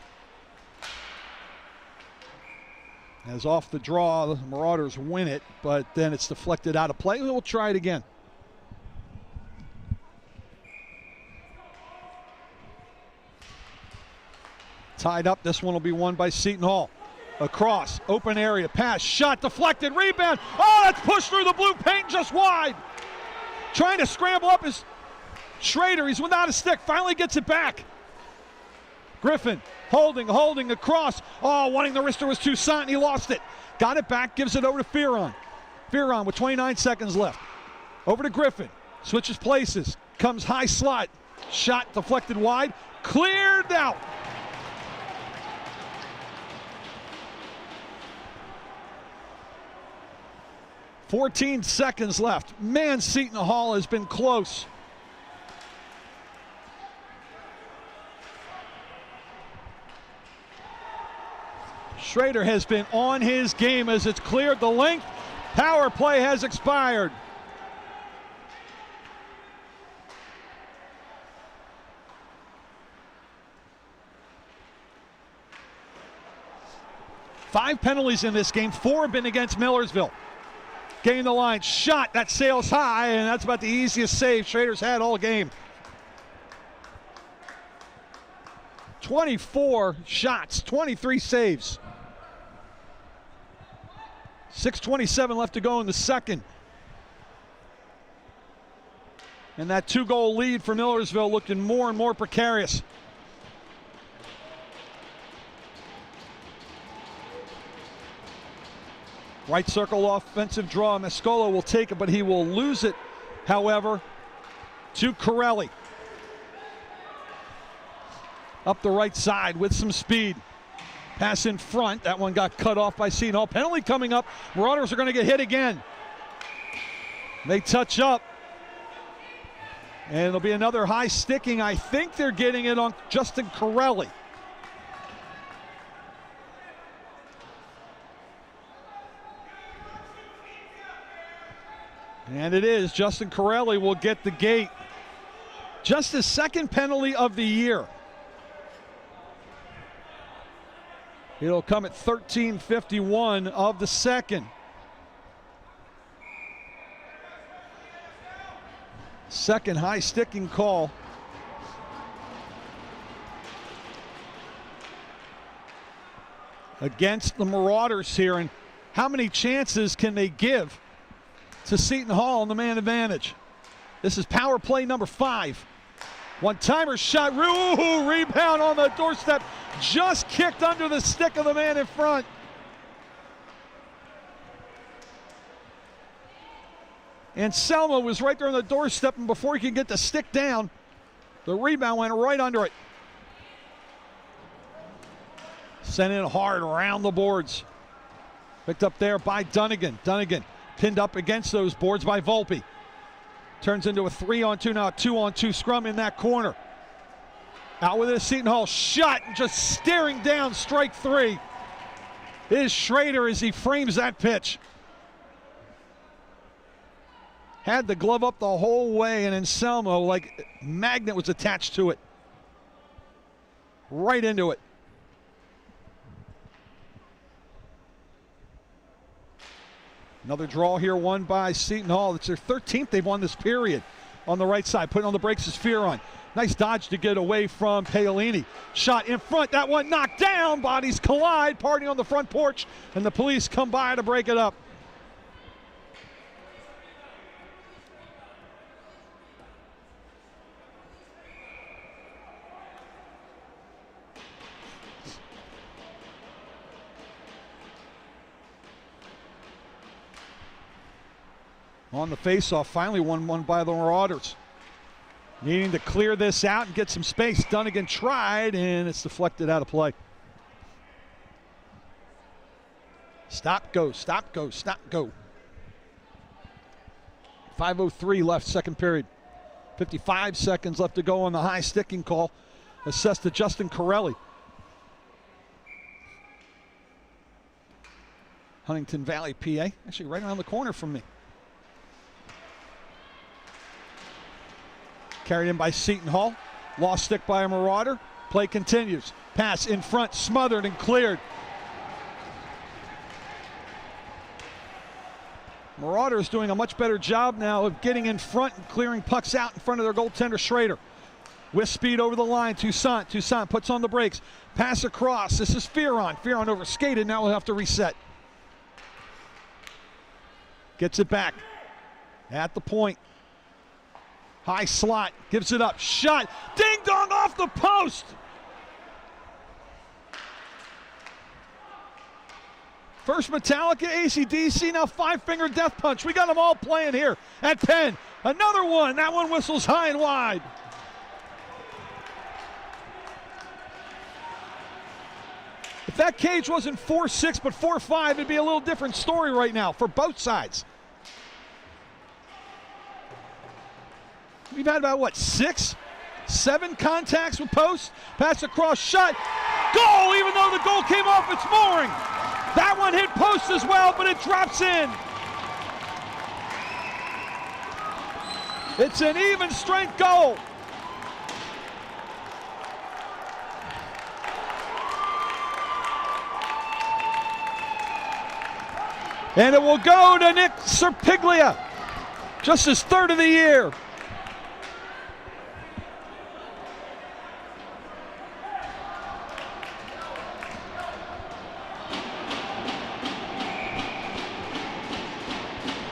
As off the draw, the Marauders win it, but then it's deflected out of play. We'll try it again. Tied up, this one will be won by Seton Hall. Across, open area, pass, shot, deflected, rebound. Oh, that's pushed through the blue paint just wide. Trying to scramble up is Schrader. He's without a stick, finally gets it back. Griffin holding across. Oh, wanting the wrister was Toussaint, and he lost it. Got it back, gives it over to Fearon. Fearon with 29 seconds left. Over to Griffin, switches places, comes high slot. Shot deflected wide, cleared out. 14 seconds left. Man, Seton Hall has been close. Schrader has been on his game as it's cleared the length. Power play has expired. Five penalties in this game. 4 have been against Millersville. Gain the line, shot, that sails high, and that's about the easiest save Schrader's had all game. 24 shots, 23 saves. 6:27 left to go in the second. And that 2-goal lead for Millersville looking more and more precarious. Right circle offensive draw. Mescola will take it, but he will lose it, however, to Corelli. Up the right side with some speed. Pass in front. That one got cut off by Seton Hall. Penalty coming up. Marauders are going to get hit again. They touch up. And it'll be another high sticking. I think they're getting it on Justin Corelli. And it is. Justin Corelli will get the gate. Just his second penalty of the year. It'll come at 13:51 of the second. Second high sticking call. Against the Marauders here. And how many chances can they give to Seton Hall on the man advantage? This is power play number 5. One-timer shot. Ooh, rebound on the doorstep. Just kicked under the stick of the man in front. And Selma was right there on the doorstep, and before he could get the stick down, the rebound went right under it. Sent in hard around the boards. Picked up there by Dunnigan. Dunnigan pinned up against those boards by Volpe. Turns into a 3-on-2, now a 2-on-2 scrum in that corner. Out with it, Seton Hall shot, just staring down strike 3. Is Schrader as he frames that pitch. Had the glove up the whole way, and Anselmo, like magnet, was attached to it. Right into it. Another draw here won by Seton Hall. It's their 13th they've won this period. On the right side, putting on the brakes is Fearon. Nice dodge to get away from Paolini. Shot in front, that one knocked down. Bodies collide, party on the front porch, and the police come by to break it up. On the faceoff, finally won by the Marauders. Needing to clear this out and get some space. Dunnigan tried, and it's deflected out of play. Stop, go, stop, go, stop, go. 5:03 left, second period. 55 seconds left to go on the high sticking call. Assessed to Justin Corelli. Huntington Valley, PA. Actually right around the corner from me. Carried in by Seton Hall. Lost stick by a Marauder. Play continues. Pass in front, smothered and cleared. Marauders doing a much better job now of getting in front and clearing pucks out in front of their goaltender Schrader. With speed over the line, Toussaint. Toussaint puts on the brakes. Pass across. This is Fearon. Fearon over skated. Now we'll have to reset. Gets it back. At the point. High slot, gives it up, shot, ding dong off the post. First Metallica, AC/DC, now five-finger death punch. We got them all playing here at Penn. Another one, that one whistles high and wide. If that cage wasn't 4-6 but 4-5, it'd be a little different story right now for both sides. We've had about, what, 6, 7 contacts with posts. Pass across, shot, goal, even though the goal came off its mooring. That one hit post as well, but it drops in. It's an even strength goal. And it will go to Nick Serpiglia, just his 3rd of the year.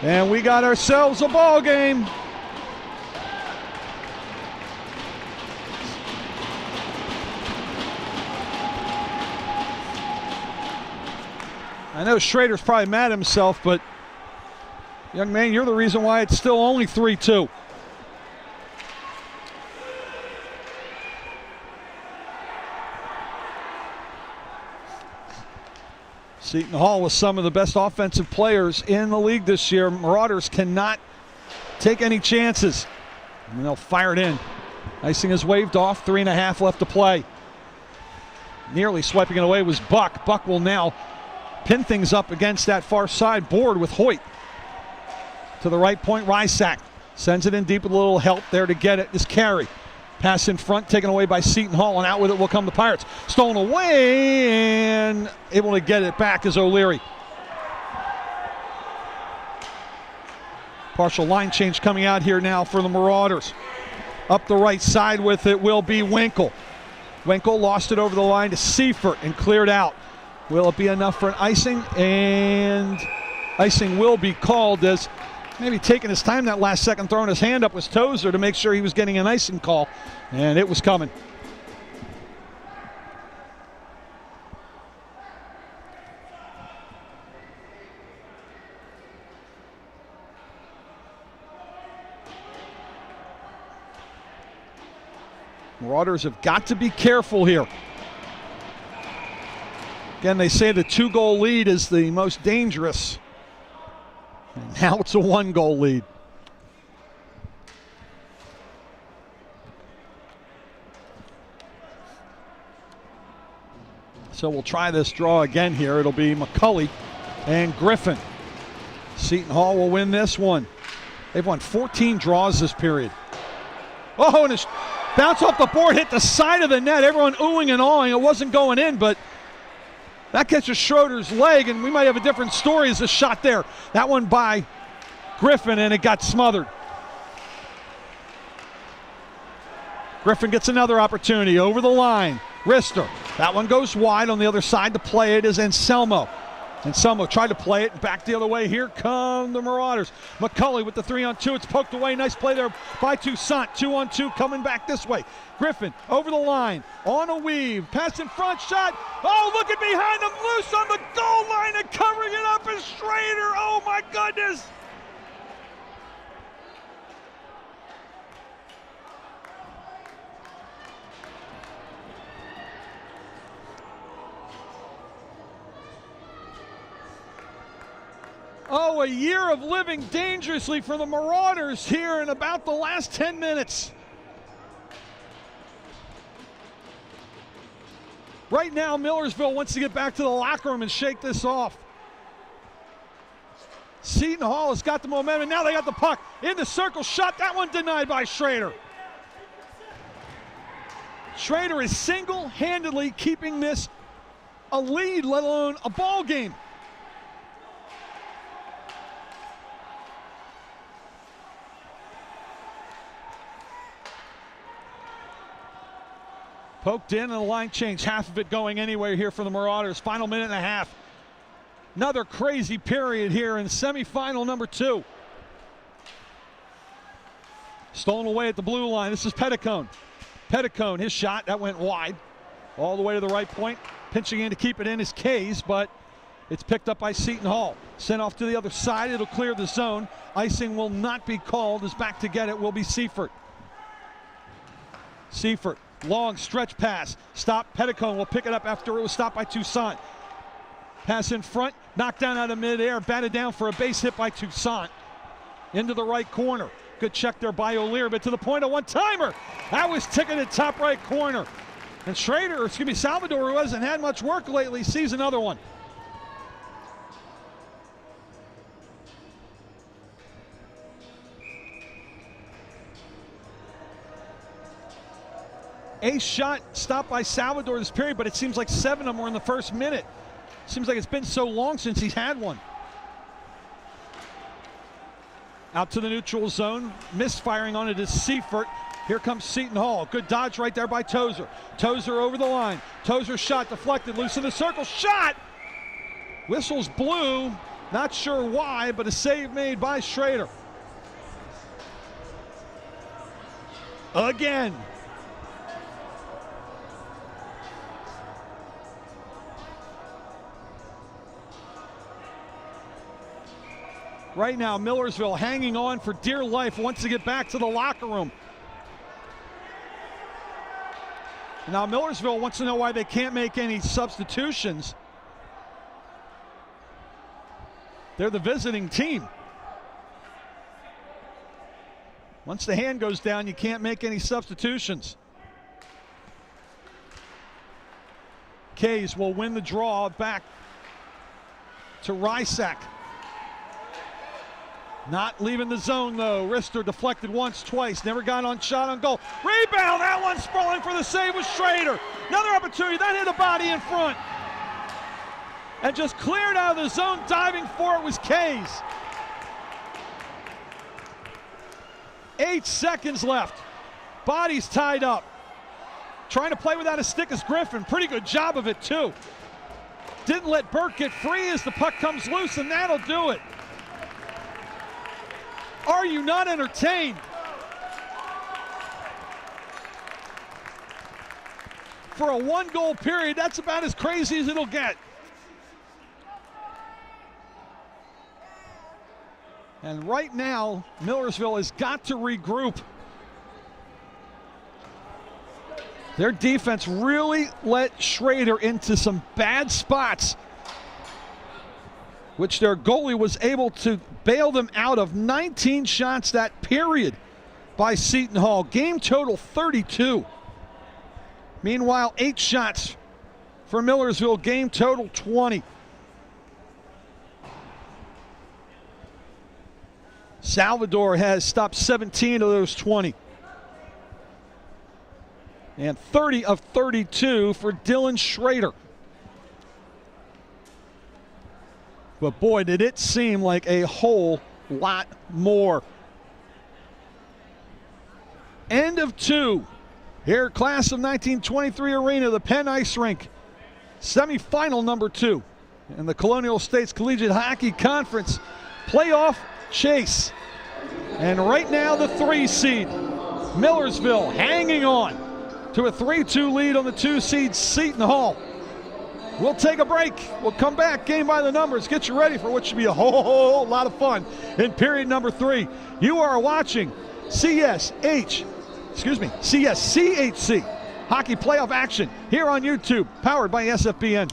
And we got ourselves a ball game. I know Schrader's probably mad at himself, but young man, you're the reason why it's still only 3-2. Seton Hall with some of the best offensive players in the league this year. Marauders cannot take any chances. And they'll fire it in. Icing is waved off, 3.5 left to play. Nearly swiping it away was Buck. Buck will now pin things up against that far side board with Hoyt. To the right point, Rysack sends it in deep with a little help there to get it. This carry. Pass in front, taken away by Seton Hall, and out with it will come the Pirates. Stolen away and able to get it back is O'Leary. Partial line change coming out here now for the Marauders. Up the right side with it will be Winkle. Winkle lost it over the line to Seifert and cleared out. Will it be enough for an icing? And icing will be called, as maybe taking his time that last second, throwing his hand up was Tozer to make sure he was getting an icing call, and it was coming. Marauders have got to be careful here. Again, they say the 2-goal lead is the most dangerous. And now it's a 1-goal lead. So we'll try this draw again here. It'll be McCulley and Griffin. Seton Hall will win this one. They've won 14 draws this period. Oh, and it's bounce off the board, hit the side of the net. Everyone oohing and awing. It wasn't going in, but that catches Schroeder's leg, and we might have a different story as a shot there. That one by Griffin, and it got smothered. Griffin gets another opportunity over the line. Rister. That one goes wide. On the other side to play it is Anselmo. Anselmo tried to play it back the other way. Here come the Marauders. McCulley with the 3-on-2. It's poked away. Nice play there by Toussaint. 2-on-2 coming back this way. Griffin over the line. On a weave. Pass in front. Shot. Oh, look at behind him. Loose on the goal line and covering it up is Schrader. Oh, my goodness. Oh, a year of living dangerously for the Marauders here in about the last 10 minutes. Right now, Millersville wants to get back to the locker room and shake this off. Seton Hall has got the momentum. Now they got the puck in the circle. Shot. That one denied by Schrader. Schrader is single-handedly keeping this a lead, let alone a ball game. Poked in and a line change, half of it going anywhere here for the Marauders. Final minute and a half. Another crazy period here in semifinal number 2. Stolen away at the blue line. This is Petticone. Petticone, his shot, that went wide. All the way to the right point. Pinching in to keep it in is Kays, but it's picked up by Seton Hall. Sent off to the other side. It'll clear the zone. Icing will not be called. As back to get it will be Seifert. Seifert. Long stretch pass. Stop. Petticone will pick it up after it was stopped by Toussaint. Pass in front. Knocked down out of midair. Batted down for a base hit by Toussaint. Into the right corner. Good check there by O'Leary, but to the point of one-timer. That was ticketed top right corner. And Salvador, who hasn't had much work lately, sees another one. Ace shot stopped by Salvador this period, but it seems like 7 of them were in the first minute. Seems like it's been so long since he's had one. Out to the neutral zone, misfiring on it is Seifert. Here comes Seton Hall. Good dodge right there by Tozer. Tozer over the line. Tozer's shot deflected, loose in the circle. Shot! Whistles blew. Not sure why, but a save made by Schrader. Again. Right now, Millersville hanging on for dear life, wants to get back to the locker room. Now Millersville wants to know why they can't make any substitutions. They're the visiting team. Once the hand goes down, you can't make any substitutions. Kays will win the draw back to Rysack. Not leaving the zone though. Rister deflected once, twice, never got on shot on goal. Rebound, that one sprawling for the save was Schrader. Another opportunity, that hit a body in front. And just cleared out of the zone, diving for it was Kays. 8 seconds left. Body's tied up. Trying to play without a stick is Griffin. Pretty good job of it too. Didn't let Burke get free as the puck comes loose, and that'll do it. Are you not entertained? For a 1-goal period, that's about as crazy as it'll get. And right now, Millersville has got to regroup. Their defense really let Schrader into some bad spots, which their goalie was able to bail them out of. 19 shots that period by Seton Hall. Game total 32. Meanwhile, 8 shots for Millersville. Game total 20. Salvador has stopped 17 of those 20. And 30 of 32 for Dylan Schrader. But boy, did it seem like a whole lot more. End of 2. Here, class of 1923 arena, the Penn Ice Rink. Semifinal number 2 in the Colonial States Collegiate Hockey Conference playoff chase. And right now, the 3 seed, Millersville, hanging on to a 3-2 lead on the 2 seed, Seton Hall. We'll take a break. We'll come back, game by the numbers. Get you ready for what should be a whole lot of fun in period number 3. You are watching CSCHC hockey playoff action here on YouTube, powered by SFBN.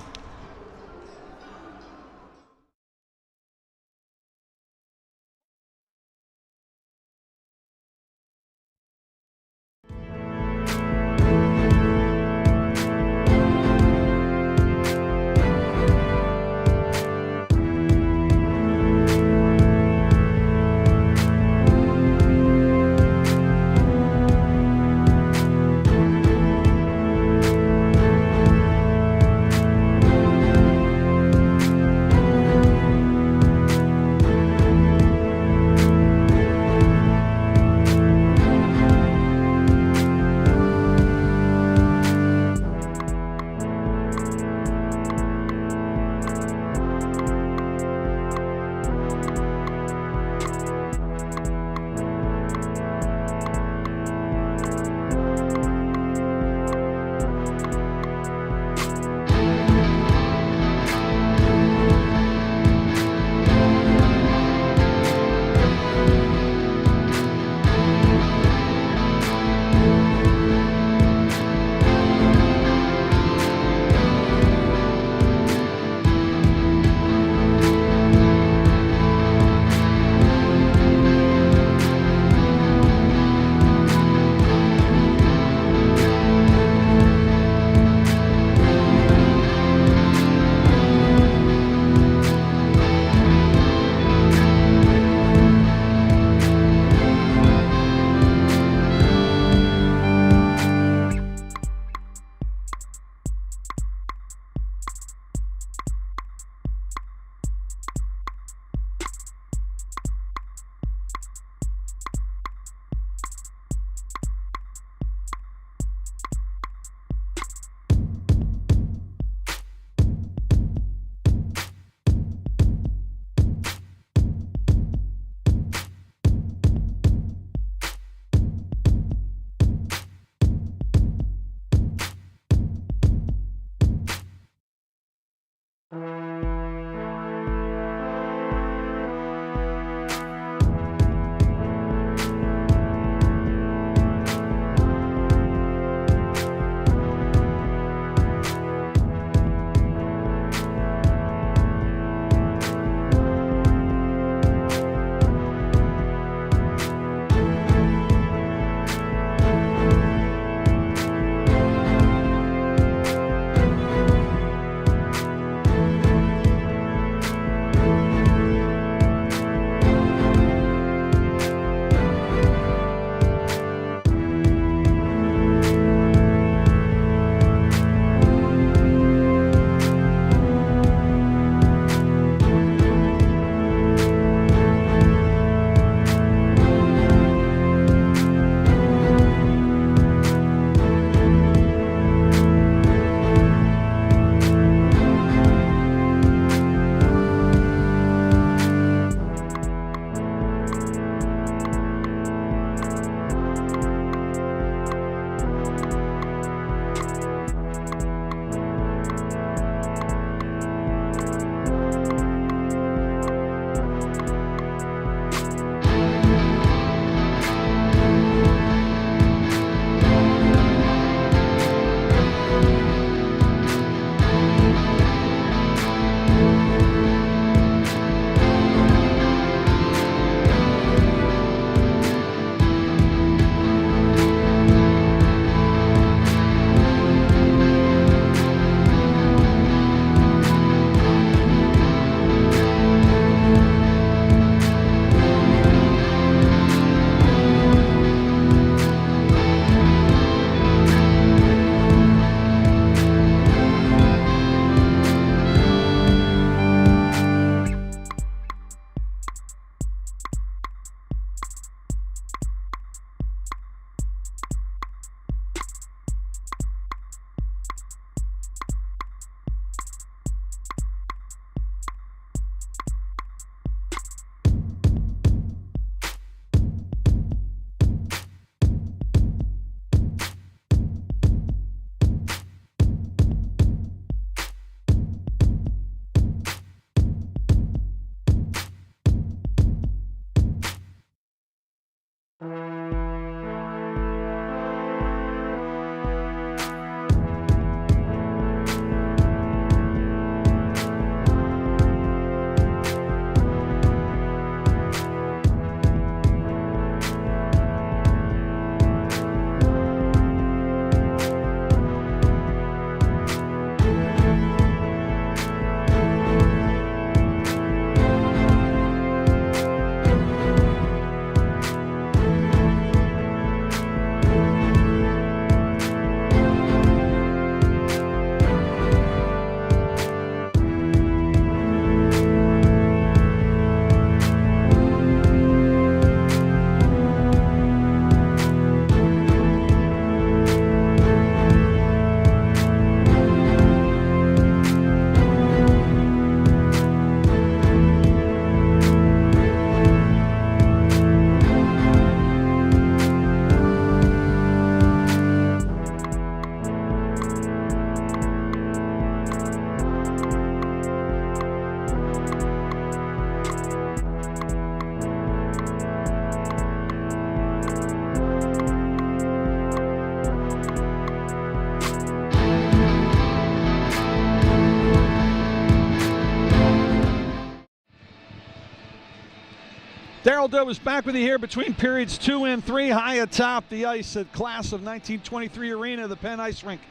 Darryl Doe is back with you here between periods 2 and 3, high atop the ice at Class of 1923 Arena, the Penn Ice Rink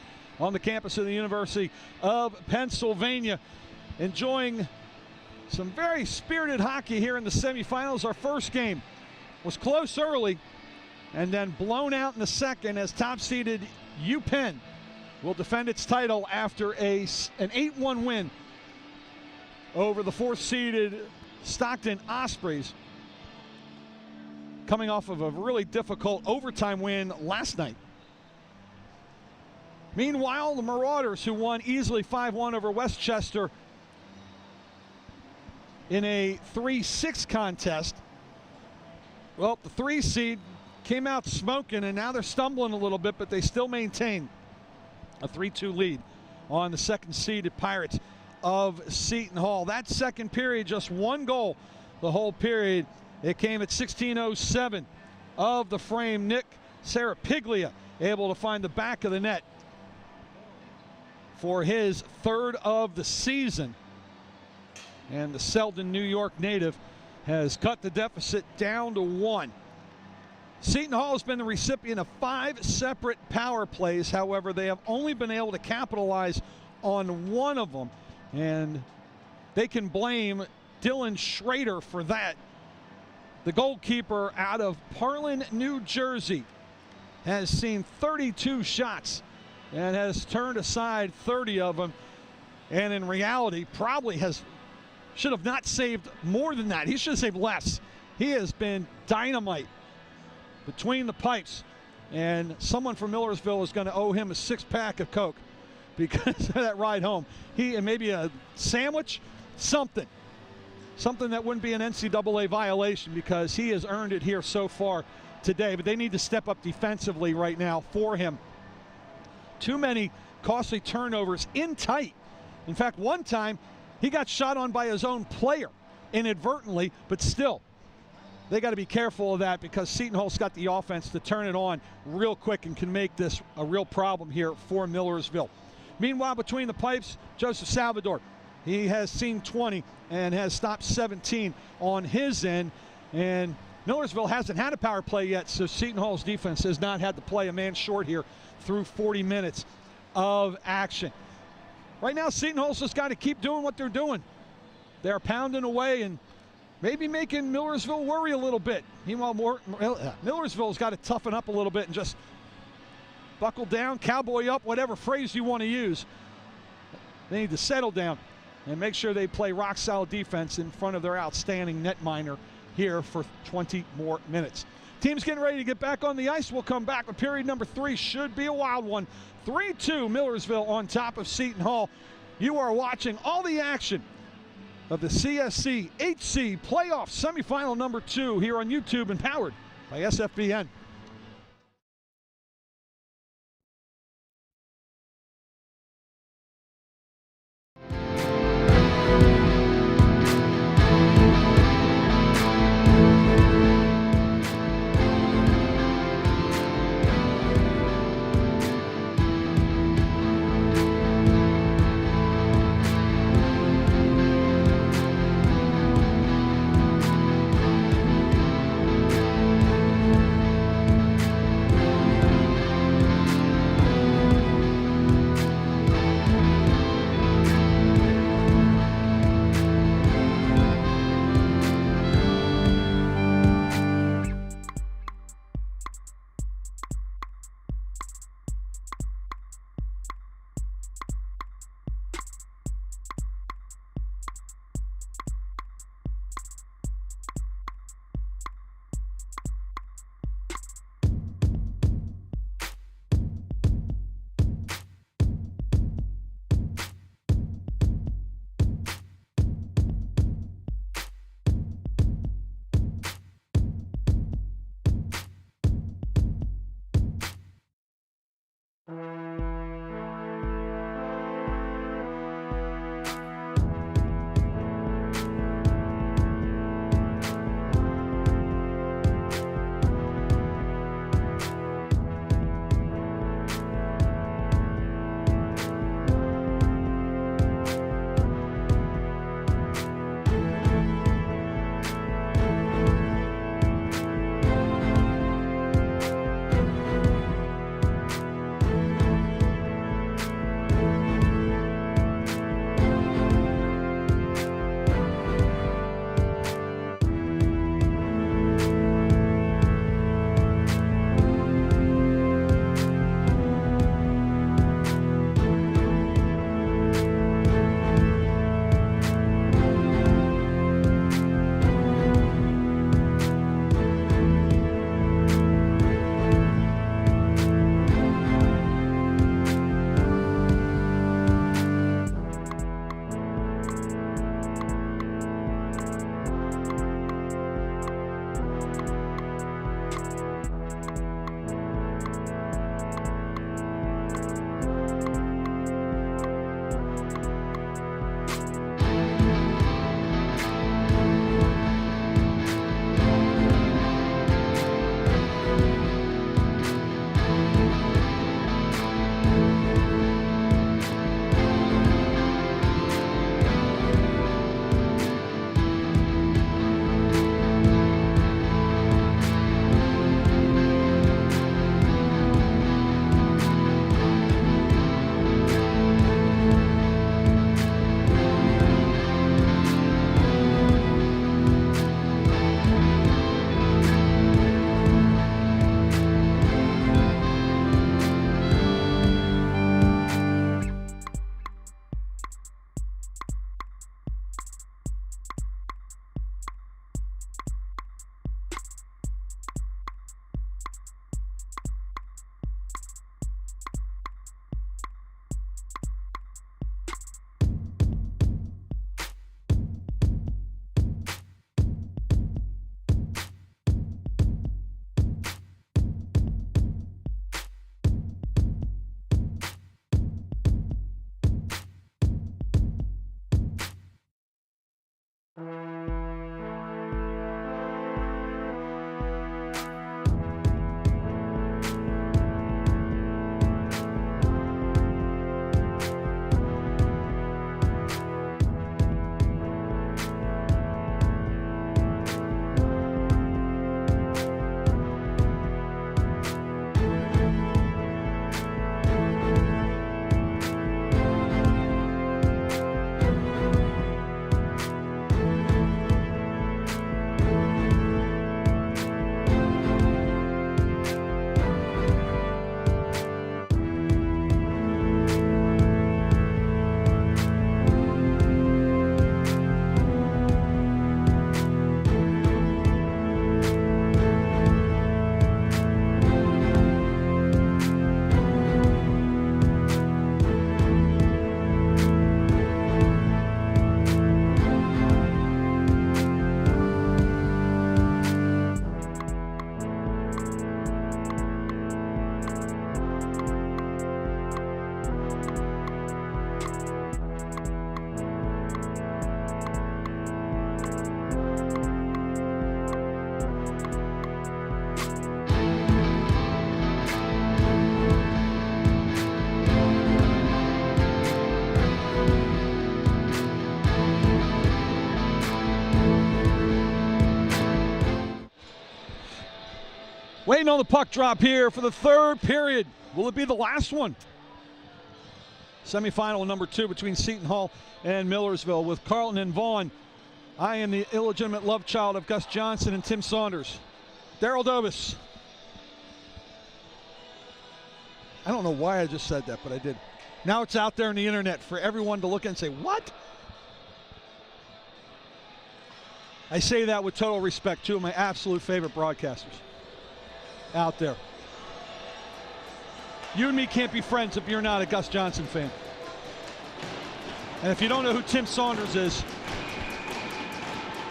on the campus of the University of Pennsylvania. Enjoying some very spirited hockey here in the semifinals. Our first game was close early and then blown out in the second as top-seeded UPenn will defend its title after an 8-1 win over the 4th-seeded Stockton Ospreys, coming off of a really difficult overtime win last night. Meanwhile, the Marauders, who won easily 5-1 over Westchester in a 3-6 contest, well, the 3 seed came out smoking, and now they're stumbling a little bit, but they still maintain a 3-2 lead on the 2nd-seeded Pirates of Seton Hall. That second period, just 1 goal the whole period. It came at 16:07 of the frame. Nick Serapiglia able to find the back of the net for his 3rd of the season. And the Selden, New York native has cut the deficit down to 1. Seton Hall has been the recipient of 5 separate power plays. However, they have only been able to capitalize on 1 of them, and they can blame Dylan Schrader for that. The goalkeeper out of Parlin, New Jersey, has seen 32 shots and has turned aside 30 of them, and in reality probably should have not saved more than that. He should have saved less. He has been dynamite between the pipes, and someone from Millersville is going to owe him a 6-pack of Coke because of that ride home. And maybe a sandwich, something that wouldn't be an NCAA violation, because he has earned it here so far today. But they need to step up defensively right now for him. Too many costly turnovers in tight. In fact, one time he got shot on by his own player inadvertently, but still, they got to be careful of that, because Seton Hall's got the offense to turn it on real quick and can make this a real problem here for Millersville. Meanwhile, between the pipes, Joseph Salvador, he has seen 20 and has stopped 17 on his end. And Millersville hasn't had a power play yet, so Seton Hall's defense has not had to play a man short here through 40 minutes of action. Right now, Seton Hall's just got to keep doing what they're doing. They're pounding away and maybe making Millersville worry a little bit. Meanwhile, Millersville's got to toughen up a little bit and just buckle down, cowboy up, whatever phrase you want to use. They need to settle down and make sure they play rock-solid defense in front of their outstanding netminder here for 20 more minutes. Team's getting ready to get back on the ice. We'll come back, but period number 3 should be a wild one. 3-2 Millersville on top of Seton Hall. You are watching all the action of the CSCHC playoff semifinal number 2 here on YouTube and powered by SFBN. Waiting on the puck drop here for the third period. Will it be the last one? Semifinal number 2 between Seton Hall and Millersville with Carlton and Vaughn. I am the illegitimate love child of Gus Johnson and Tim Saunders. Daryl Dobis. I don't know why I just said that, but I did. Now it's out there on the internet for everyone to look at and say, what? I say that with total respect. 2 of my absolute favorite broadcasters out there. You and me can't be friends if you're not a Gus Johnson fan. And if you don't know who Tim Saunders is,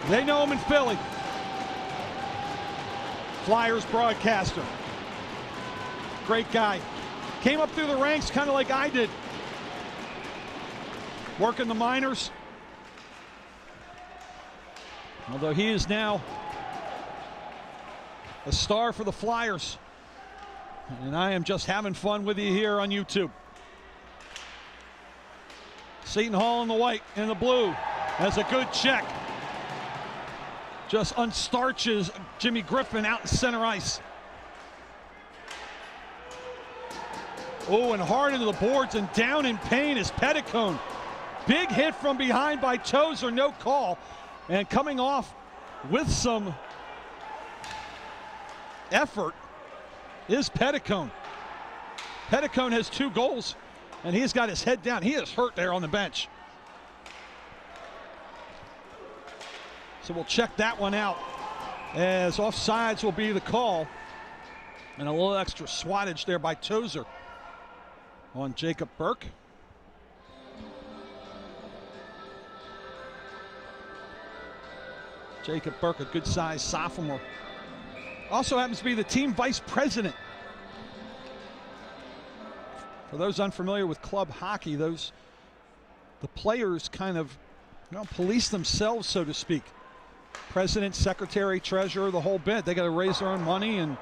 they know him in Philly. Flyers broadcaster. Great guy. Came up through the ranks kind of like I did. Working the minors. Although he is now a star for the Flyers. And I am just having fun with you here on YouTube. Seton Hall in the white and the blue has a good check. Just unstarches Jimmy Griffin out in center ice. Oh, and hard into the boards and down in pain is Petticone. Big hit from behind by Tozer, no call. And coming off with some effort is Petticone. Petticone has 2 goals, and he's got his head down. He is hurt there on the bench. So we'll check that one out, as offsides will be the call. And a little extra swattage there by Tozer on Jacob Burke. Jacob Burke, a good-sized sophomore. Also happens to be the team vice president. For those unfamiliar with club hockey, the players kind of police themselves, so to speak. President, secretary, treasurer, the whole bit. They got to raise their own money, and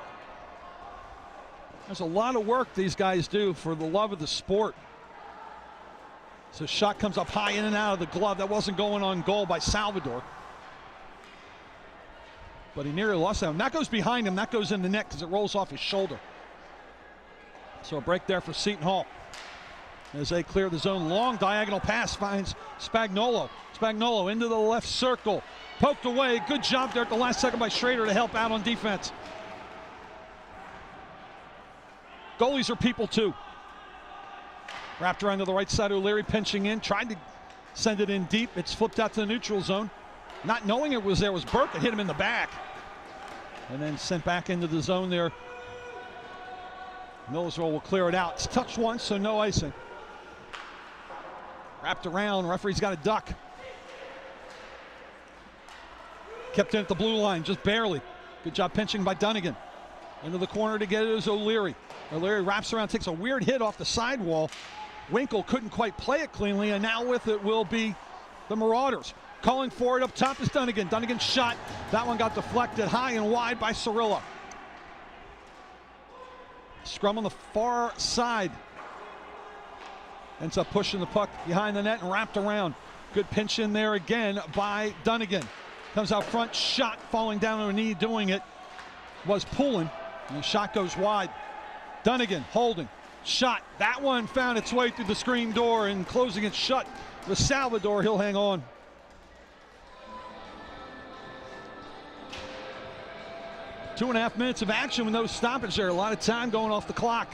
there's a lot of work these guys do for the love of the sport. So shot comes up high in and out of the glove. That wasn't going on goal by Salvador. But he nearly lost that one. That goes behind him. That goes in the net because it rolls off his shoulder. So a break there for Seton Hall. As they clear the zone, long diagonal pass finds Spagnuolo. Spagnuolo into the left circle. Poked away. Good job there at the last second by Schrader to help out on defense. Goalies are people too. Wrapped around to the right side, O'Leary pinching in. Tried to send it in deep. It's flipped out to the neutral zone. Not knowing it was there was Burke. It hit him in the back. And then sent back into the zone there. Millersville will clear it out. It's touched once, so no icing. Wrapped around. Referee's got a duck. Kept in at the blue line, just barely. Good job pinching by Dunnigan. Into the corner to get it is O'Leary. O'Leary wraps around, takes a weird hit off the sidewall. Winkle couldn't quite play it cleanly, and now with it will be the Marauders. Calling for it up top is Dunnigan. Dunnigan's shot. That one got deflected high and wide by Cirilla. Scrum on the far side. Ends up pushing the puck behind the net and wrapped around. Good pinch in there again by Dunnigan. Comes out front, shot falling down on a knee, doing it was Poulin, and the shot goes wide. Dunnigan holding, shot. That one found its way through the screen door and closing it shut with Salvador. He'll hang on. Two and a half minutes of action with no stoppage there. A lot of time going off the clock.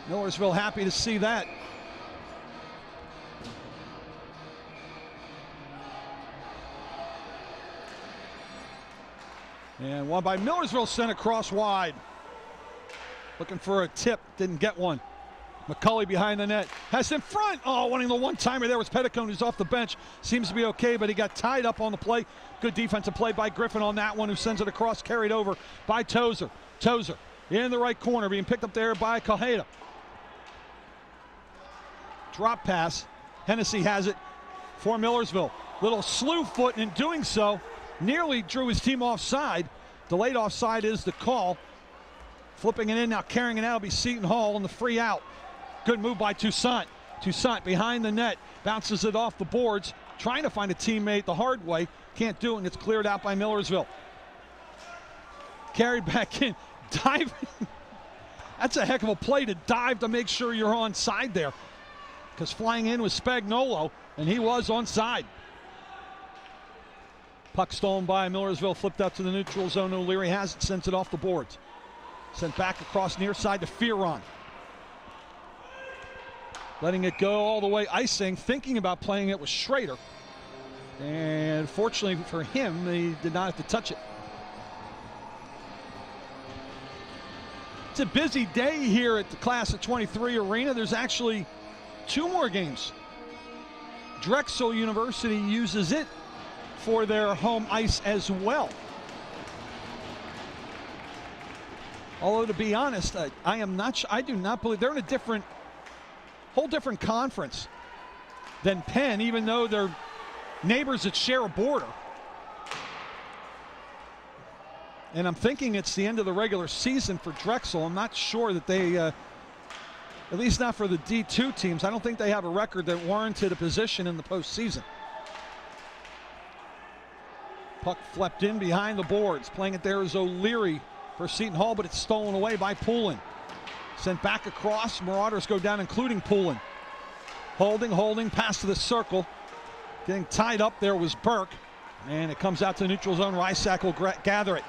Millersville happy to see that. And one by Millersville sent across wide. Looking for a tip, didn't get one. McCulley behind the net, has in front. Oh, wanting the one-timer there was Petticone, who's off the bench. Seems to be okay, but he got tied up on the play. Good defensive play by Griffin on that one, who sends it across, carried over by Tozer. Tozer in the right corner, being picked up there by Calheda. Drop pass. Hennessy has it for Millersville. Little slew foot, and in doing so, nearly drew his team offside. Delayed offside is the call. Flipping it in now, carrying it out will be Seton Hall on the free out. Good move by Toussaint. Toussaint behind the net, bounces it off the boards, trying to find a teammate the hard way. Can't do it, and it's cleared out by Millersville. carried back in. Diving. That's a heck of a play to dive to make sure you're onside there. Because flying in was Spagnuolo, and he was onside. Puck stolen by Millersville, flipped out to the neutral zone. O'Leary has it, sends it off the boards. Sent back across near side to Fearon. Letting it go all the way, icing, thinking about playing it with Schrader. And fortunately for him, he did not have to touch it. It's a busy day here at the Class of 23 Arena. There's actually 2 more games. Drexel University uses it for their home ice as well. Although, to be honest, I do not believe they're in a whole different conference than Penn, even though they're neighbors that share a border. And I'm thinking it's the end of the regular season for Drexel. I'm not sure that they, at least not for the D2 teams, I don't think they have a record that warranted a position in the postseason. Puck flepped in behind the boards. Playing it there is O'Leary for Seton Hall, but it's stolen away by Poulin. Sent back across. Marauders go down, including Poulin. Holding, pass to the circle. Getting tied up there was Burke. And it comes out to the neutral zone. Rysack will gather it.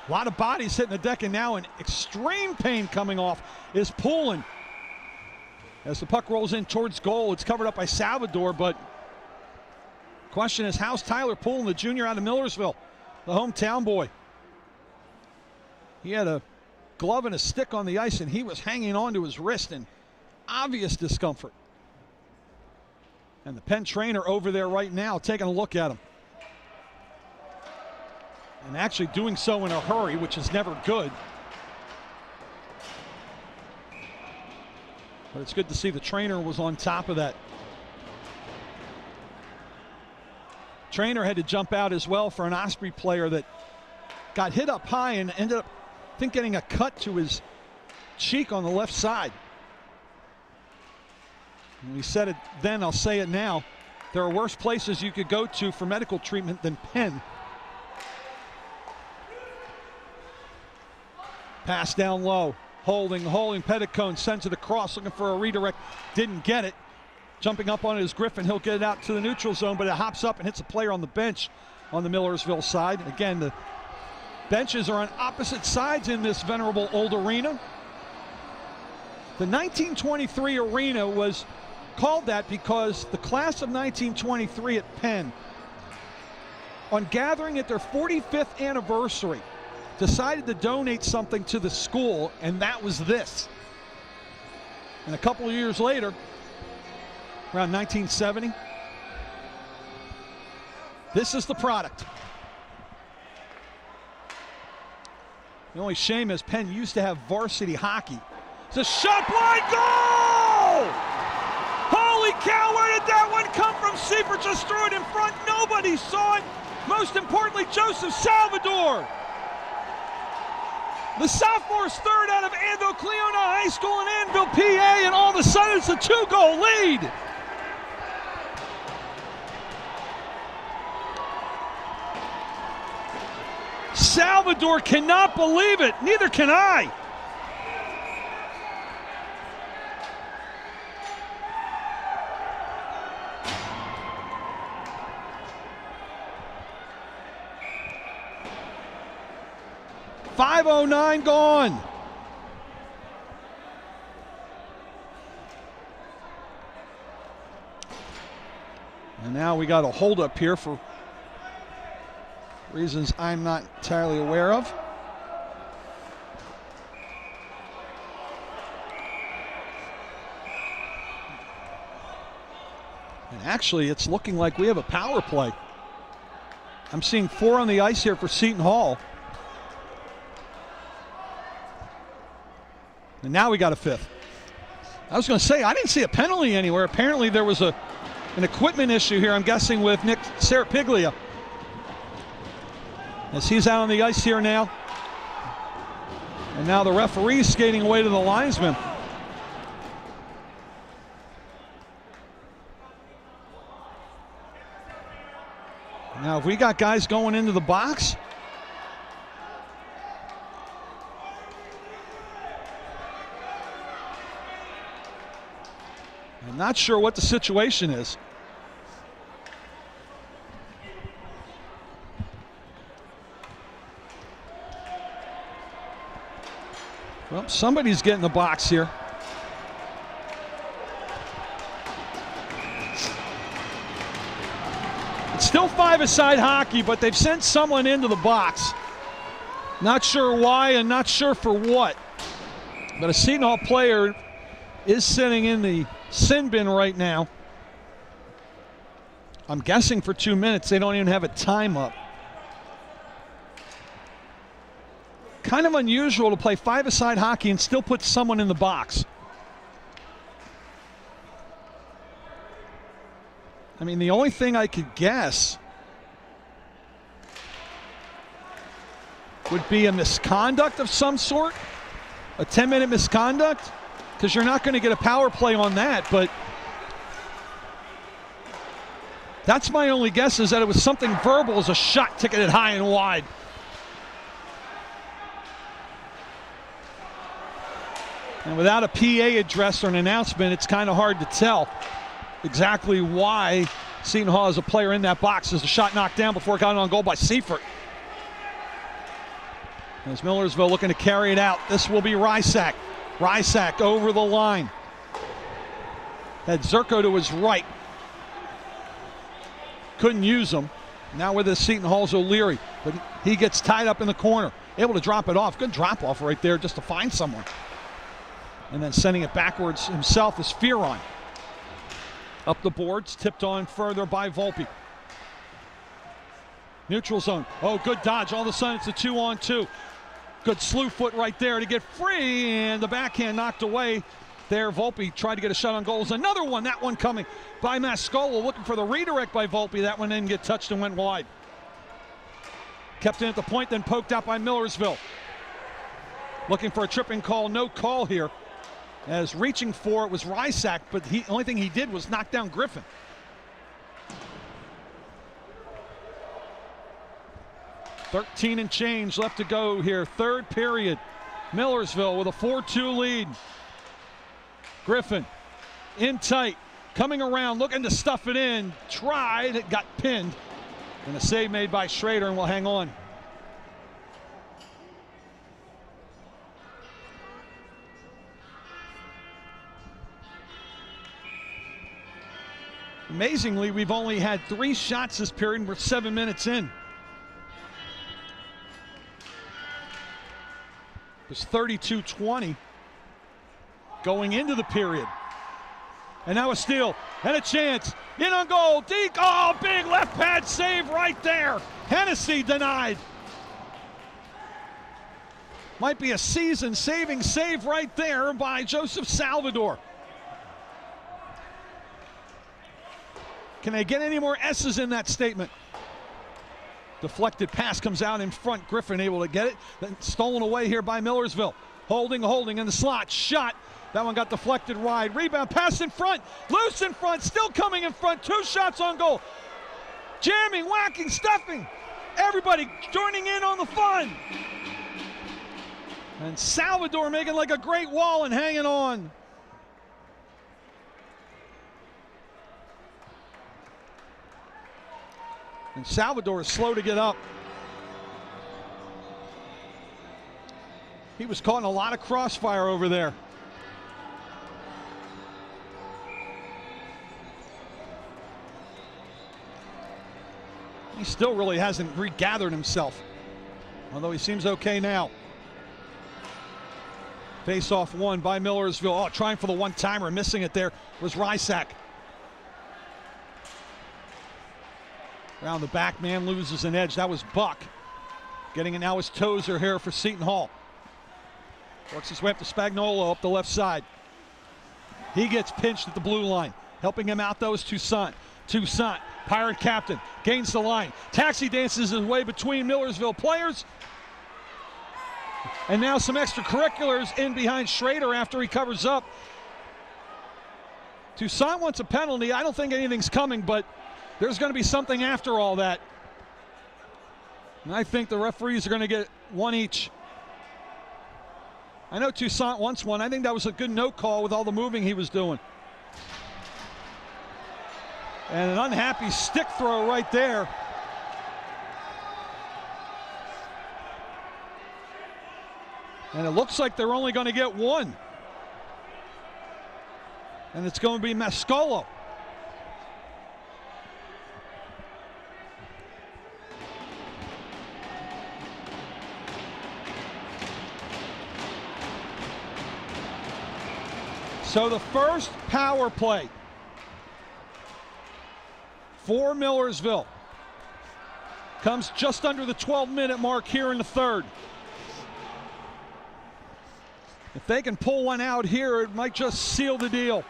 A lot of bodies hitting the deck, and now in extreme pain coming off is Poulin. As the puck rolls in towards goal, it's covered up by Salvador, but question is, how's Tyler Poulin, the junior out of Millersville, the hometown boy? He had a glove and a stick on the ice, and he was hanging on to his wrist in obvious discomfort. And the Penn trainer over there right now taking a look at him. And actually doing so in a hurry, which is never good. But it's good to see the trainer was on top of that. Trainer had to jump out as well for an Osprey player that got hit up high and ended up, I think, getting a cut to his cheek on the left side. And we said it then, I'll say it now. There are worse places you could go to for medical treatment than Penn. Pass down low. Holding. Petticone sends it across, looking for a redirect. Didn't get it. Jumping up on it is Griffin. He'll get it out to the neutral zone, but it hops up and hits a player on the bench on the Millersville side. Again, the benches are on opposite sides in this venerable old arena. The 1923 arena was called that because the class of 1923 at Penn, on gathering at their 45th anniversary, decided to donate something to the school, and that was this. And a couple of years later, around 1970, this is the product. The only shame is Penn used to have varsity hockey. It's a shot, blind goal! Holy cow, where did that one come from? Seifert just threw it in front. Nobody saw it. Most importantly, Joseph Salvador. The sophomore's third out of Ando Cleona High School in Annville, PA, and all of a sudden it's a 2-goal lead. Salvador cannot believe it. Neither can I. .509 gone. And now we got a holdup here for reasons I'm not entirely aware of. And actually, it's looking like we have a power play. I'm seeing 4 on the ice here for Seton Hall. And now we got a 5th. I was going to say, I didn't see a penalty anywhere. Apparently there was an equipment issue here, I'm guessing, with Nick Serapiglia. As he's out on the ice here now. And now the referee's skating away to the linesman. Now, if we got guys going into the box, Not sure what the situation is. Well, somebody's getting the box here. It's still five-a-side hockey, but they've sent someone into the box. Not sure why and not sure for what. But a Seton Hall player is sitting in the sin bin right now. I'm guessing for 2 minutes. They don't even have a time up. Kind of unusual to play five-a-side hockey and still put someone in the box. I mean, the only thing I could guess would be a misconduct of some sort, a 10-minute misconduct, because you're not going to get a power play on that, but that's my only guess, is that it was something verbal as a shot ticketed high and wide. And without a PA address or an announcement, it's kind of hard to tell exactly why Seton Hall has a player in that box, as the shot knocked down before it got on goal by Seifert. As Millersville looking to carry it out. This will be Rysak. Rysak over the line. Had Zerko to his right. Couldn't use him. Now with the Seton Hall's O'Leary, but he gets tied up in the corner. Able to drop it off. Good drop off right there just to find someone. And then sending it backwards himself is Fearon. Up the boards, tipped on further by Volpe. Neutral zone. Oh, good dodge. All of a sudden it's a 2-on-2. Good slew foot right there to get free, and the backhand knocked away. There, Volpe tried to get a shot on goals. Another one, that one coming by Mascola, looking for the redirect by Volpe. That one didn't get touched and went wide. Kept in at the point, then poked out by Millersville. Looking for a tripping call, no call here. As reaching for it was Rysak, but the only thing he did was knock down Griffin. $13 and change left to go here, third period. Millersville with a 4-2 lead. Griffin in tight, coming around, looking to stuff it in. Tried, it got pinned. And a save made by Schrader, and will hang on. Amazingly, we've only had 3 shots this period, and we're 7 minutes in. It was 32-20 going into the period. And now a steal and a chance. In on goal. Deke. Oh, big left pad save right there. Hennessy denied. Might be a season-saving save right there by Joseph Salvador. Can they get any more S's in that statement? Deflected pass comes out in front. Griffin able to get it. Then stolen away here by Millersville. Holding in the slot. Shot. That one got deflected wide. Rebound. Pass in front. Loose in front. Still coming in front. 2 shots on goal. Jamming, whacking, stuffing. Everybody joining in on the fun. And Salvador making like a great wall and hanging on. And Salvador is slow to get up. He was caught in a lot of crossfire over there. He still really hasn't regathered himself, although he seems okay now. Face-off won by Millersville. Oh, trying for the one-timer, missing it there was Rysak. Around the back, man loses an edge. That was Buck. Getting it now is Tozer here for Seton Hall. Works his way up to Spagnuolo up the left side. He gets pinched at the blue line. Helping him out though is Toussaint. Toussaint, Pirate captain, gains the line. Taxi dances his way between Millersville players. And now some extracurriculars in behind Schrader after he covers up. Toussaint wants a penalty. I don't think anything's coming, but there's going to be something after all that. And I think the referees are going to get one each. I know Toussaint wants one. I think that was a good no call with all the moving he was doing. And an unhappy stick throw right there. And it looks like they're only going to get one. And it's going to be Mascolo. So the first power play for Millersville comes just under the 12-minute mark here in the third. If they can pull one out here, it might just seal the deal.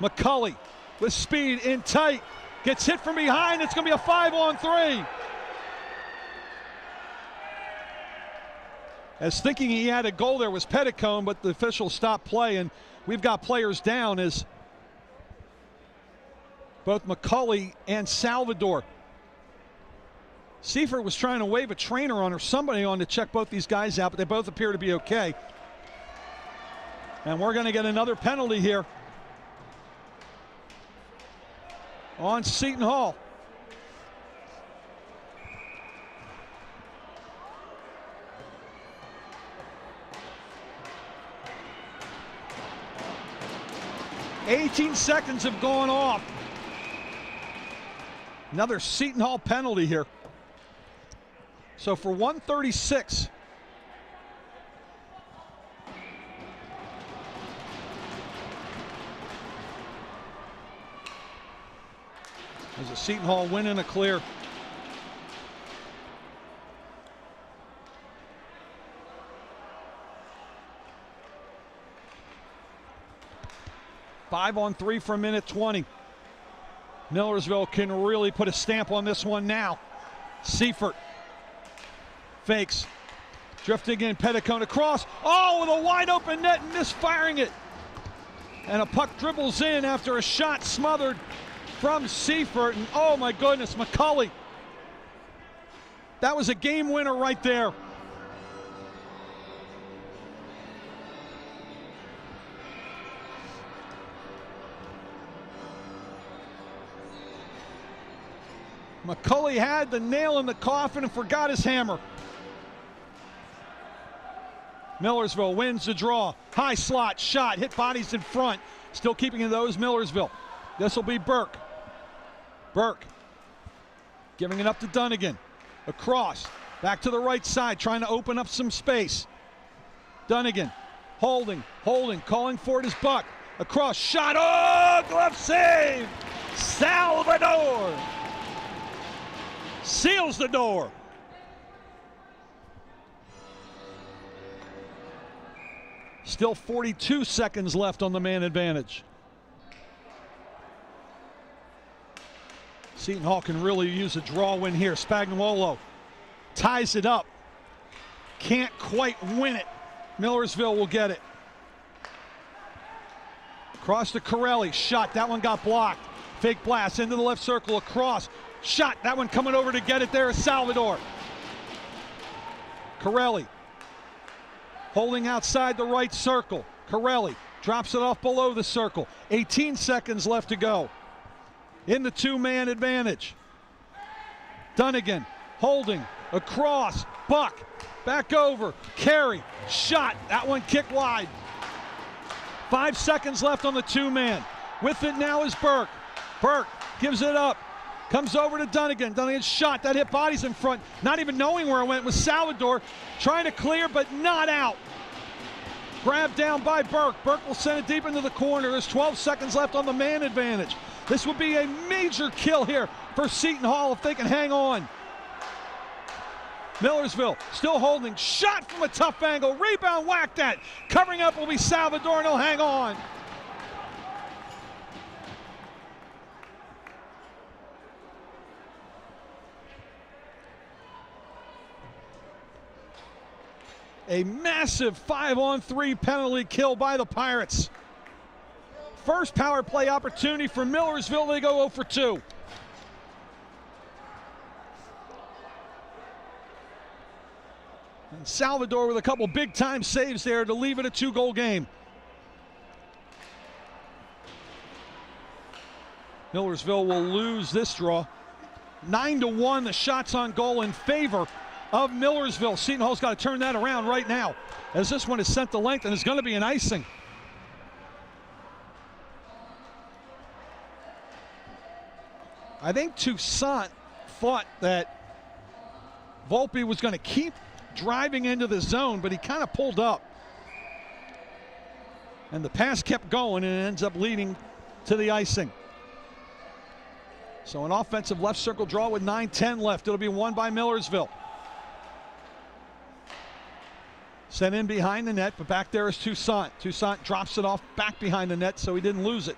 McCulley with speed in tight, gets hit from behind. It's going to be a 5-on-3. As thinking he had a goal there was Petticone, but the official stopped play, and we've got players down as both McCulley and Salvador. Seifert was trying to wave a trainer on or somebody on to check both these guys out, but they both appear to be okay. And we're going to get another penalty here on Seton Hall. "18 seconds have gone off." Another Seton Hall penalty here. So for 136. There's a Seton Hall win and a clear. Five on three for a minute 20. Millersville can really put a stamp on this one now. Seifert fakes, drifting in, Petticone across. Oh, with a wide open net and misfiring it. And a puck dribbles in after a shot smothered from Seifert. And oh my goodness, McCulley. That was a game winner right there. McCulley had the nail in the coffin and forgot his hammer. Millersville wins the draw. High slot shot, hit bodies in front. Still keeping in those Millersville. This will be Burke. Burke giving it up to Dunnigan. Across, back to the right side, trying to open up some space. Dunnigan holding, calling for it is Buck. Across, shot, oh, glove save! Salvador seals the door. Still 42 seconds left on the man advantage. Seton Hall can really use a draw win here. Spagnuolo ties it up. Can't quite win it. Millersville will get it. Across to Corelli. Shot. That one got blocked. Fake blast into the left circle. Across. Shot. That one coming over to get it there is Salvador. Corelli holding outside the right circle. Corelli drops it off below the circle. 18 seconds left to go. In the two-man advantage. Dunnigan holding across. Buck back over. Carey shot. That one kicked wide. 5 seconds left on the two-man. With it now is Burke. Burke gives it up. Comes over to Dunnigan. Dunnigan's shot. That hit bodies in front. Not even knowing where it went was Salvador. Trying to clear, but not out. Grabbed down by Burke. Burke will send it deep into the corner. There's 12 seconds left on the man advantage. This would be a major kill here for Seton Hall if they can hang on. Millersville still holding. Shot from a tough angle. Rebound whacked at. Covering up will be Salvador, and he'll hang on. A massive 5-on-3 penalty kill by the Pirates. First power play opportunity for Millersville. They go 0 for 2. And Salvador with a couple big time saves there to leave it a 2-goal game. Millersville will lose this draw. 9-1, the shots on goal in favor of Millersville. Seton Hall's got to turn that around right now, as this one is sent to length and is going to be an icing. I think Toussaint thought that Volpe was going to keep driving into the zone, but he kind of pulled up. And the pass kept going, and it ends up leading to the icing. So an offensive left circle draw with 9:10 left. It'll be won by Millersville. Sent in behind the net, but back there is Toussaint. Toussaint drops it off back behind the net, so he didn't lose it.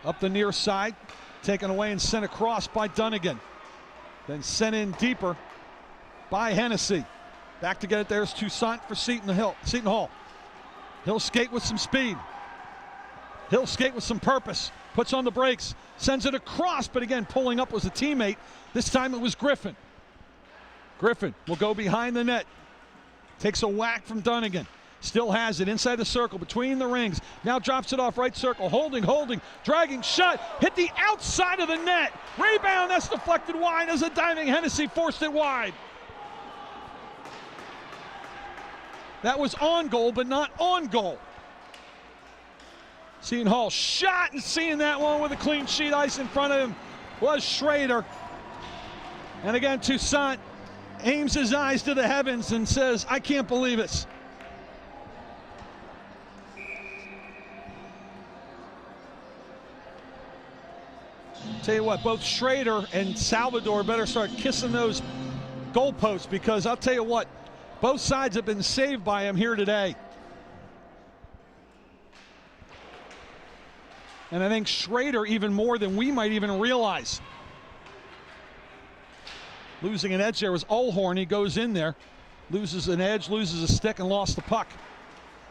Up the near side, taken away and sent across by Dunnigan. Then sent in deeper by Hennessy. Back to get it, there's Toussaint for Seton Hall. He'll skate with some speed. He'll skate with some purpose. Puts on the brakes, sends it across, but again, pulling up was a teammate. This time it was Griffin. Griffin will go behind the net. Takes a whack from Dunnigan. Still has it inside the circle, between the rings. Now drops it off right circle. Holding, dragging, shot. Hit the outside of the net. Rebound, that's deflected wide as a diving Hennessy forced it wide. That was on goal, but not on goal. Seton Hall shot, and seeing that one with a clean sheet ice in front of him was Schrader. And again, Toussaint aims his eyes to the heavens and says, I can't believe it. Tell you what, both Schrader and Salvador better start kissing those goalposts, because I'll tell you what, both sides have been saved by him here today. And I think Schrader even more than we might even realize. Losing an edge there was Olhorn. He goes in there, loses an edge, loses a stick, and lost the puck.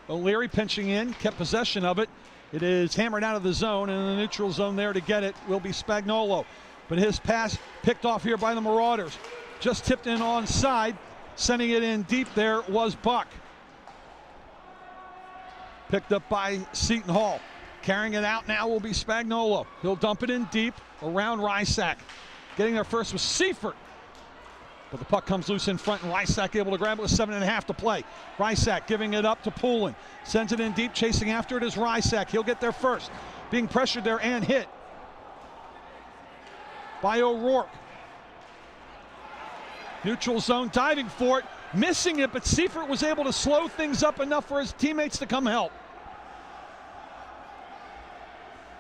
O'Leary pinching in, kept possession of it. It is hammered out of the zone, and in the neutral zone there to get it will be Spagnuolo. But his pass picked off here by the Marauders. Just tipped in onside. Sending it in deep there was Buck. Picked up by Seton Hall. Carrying it out now will be Spagnuolo. He'll dump it in deep around Rysack. Getting there first was Seifert. But the puck comes loose in front, and Rysack able to grab it with 7.5 to play. Rysack giving it up to Poulin. Sends it in deep, chasing after it is Rysack. He'll get there first. Being pressured there and hit by O'Rourke. Neutral zone, diving for it, missing it, but Seifert was able to slow things up enough for his teammates to come help.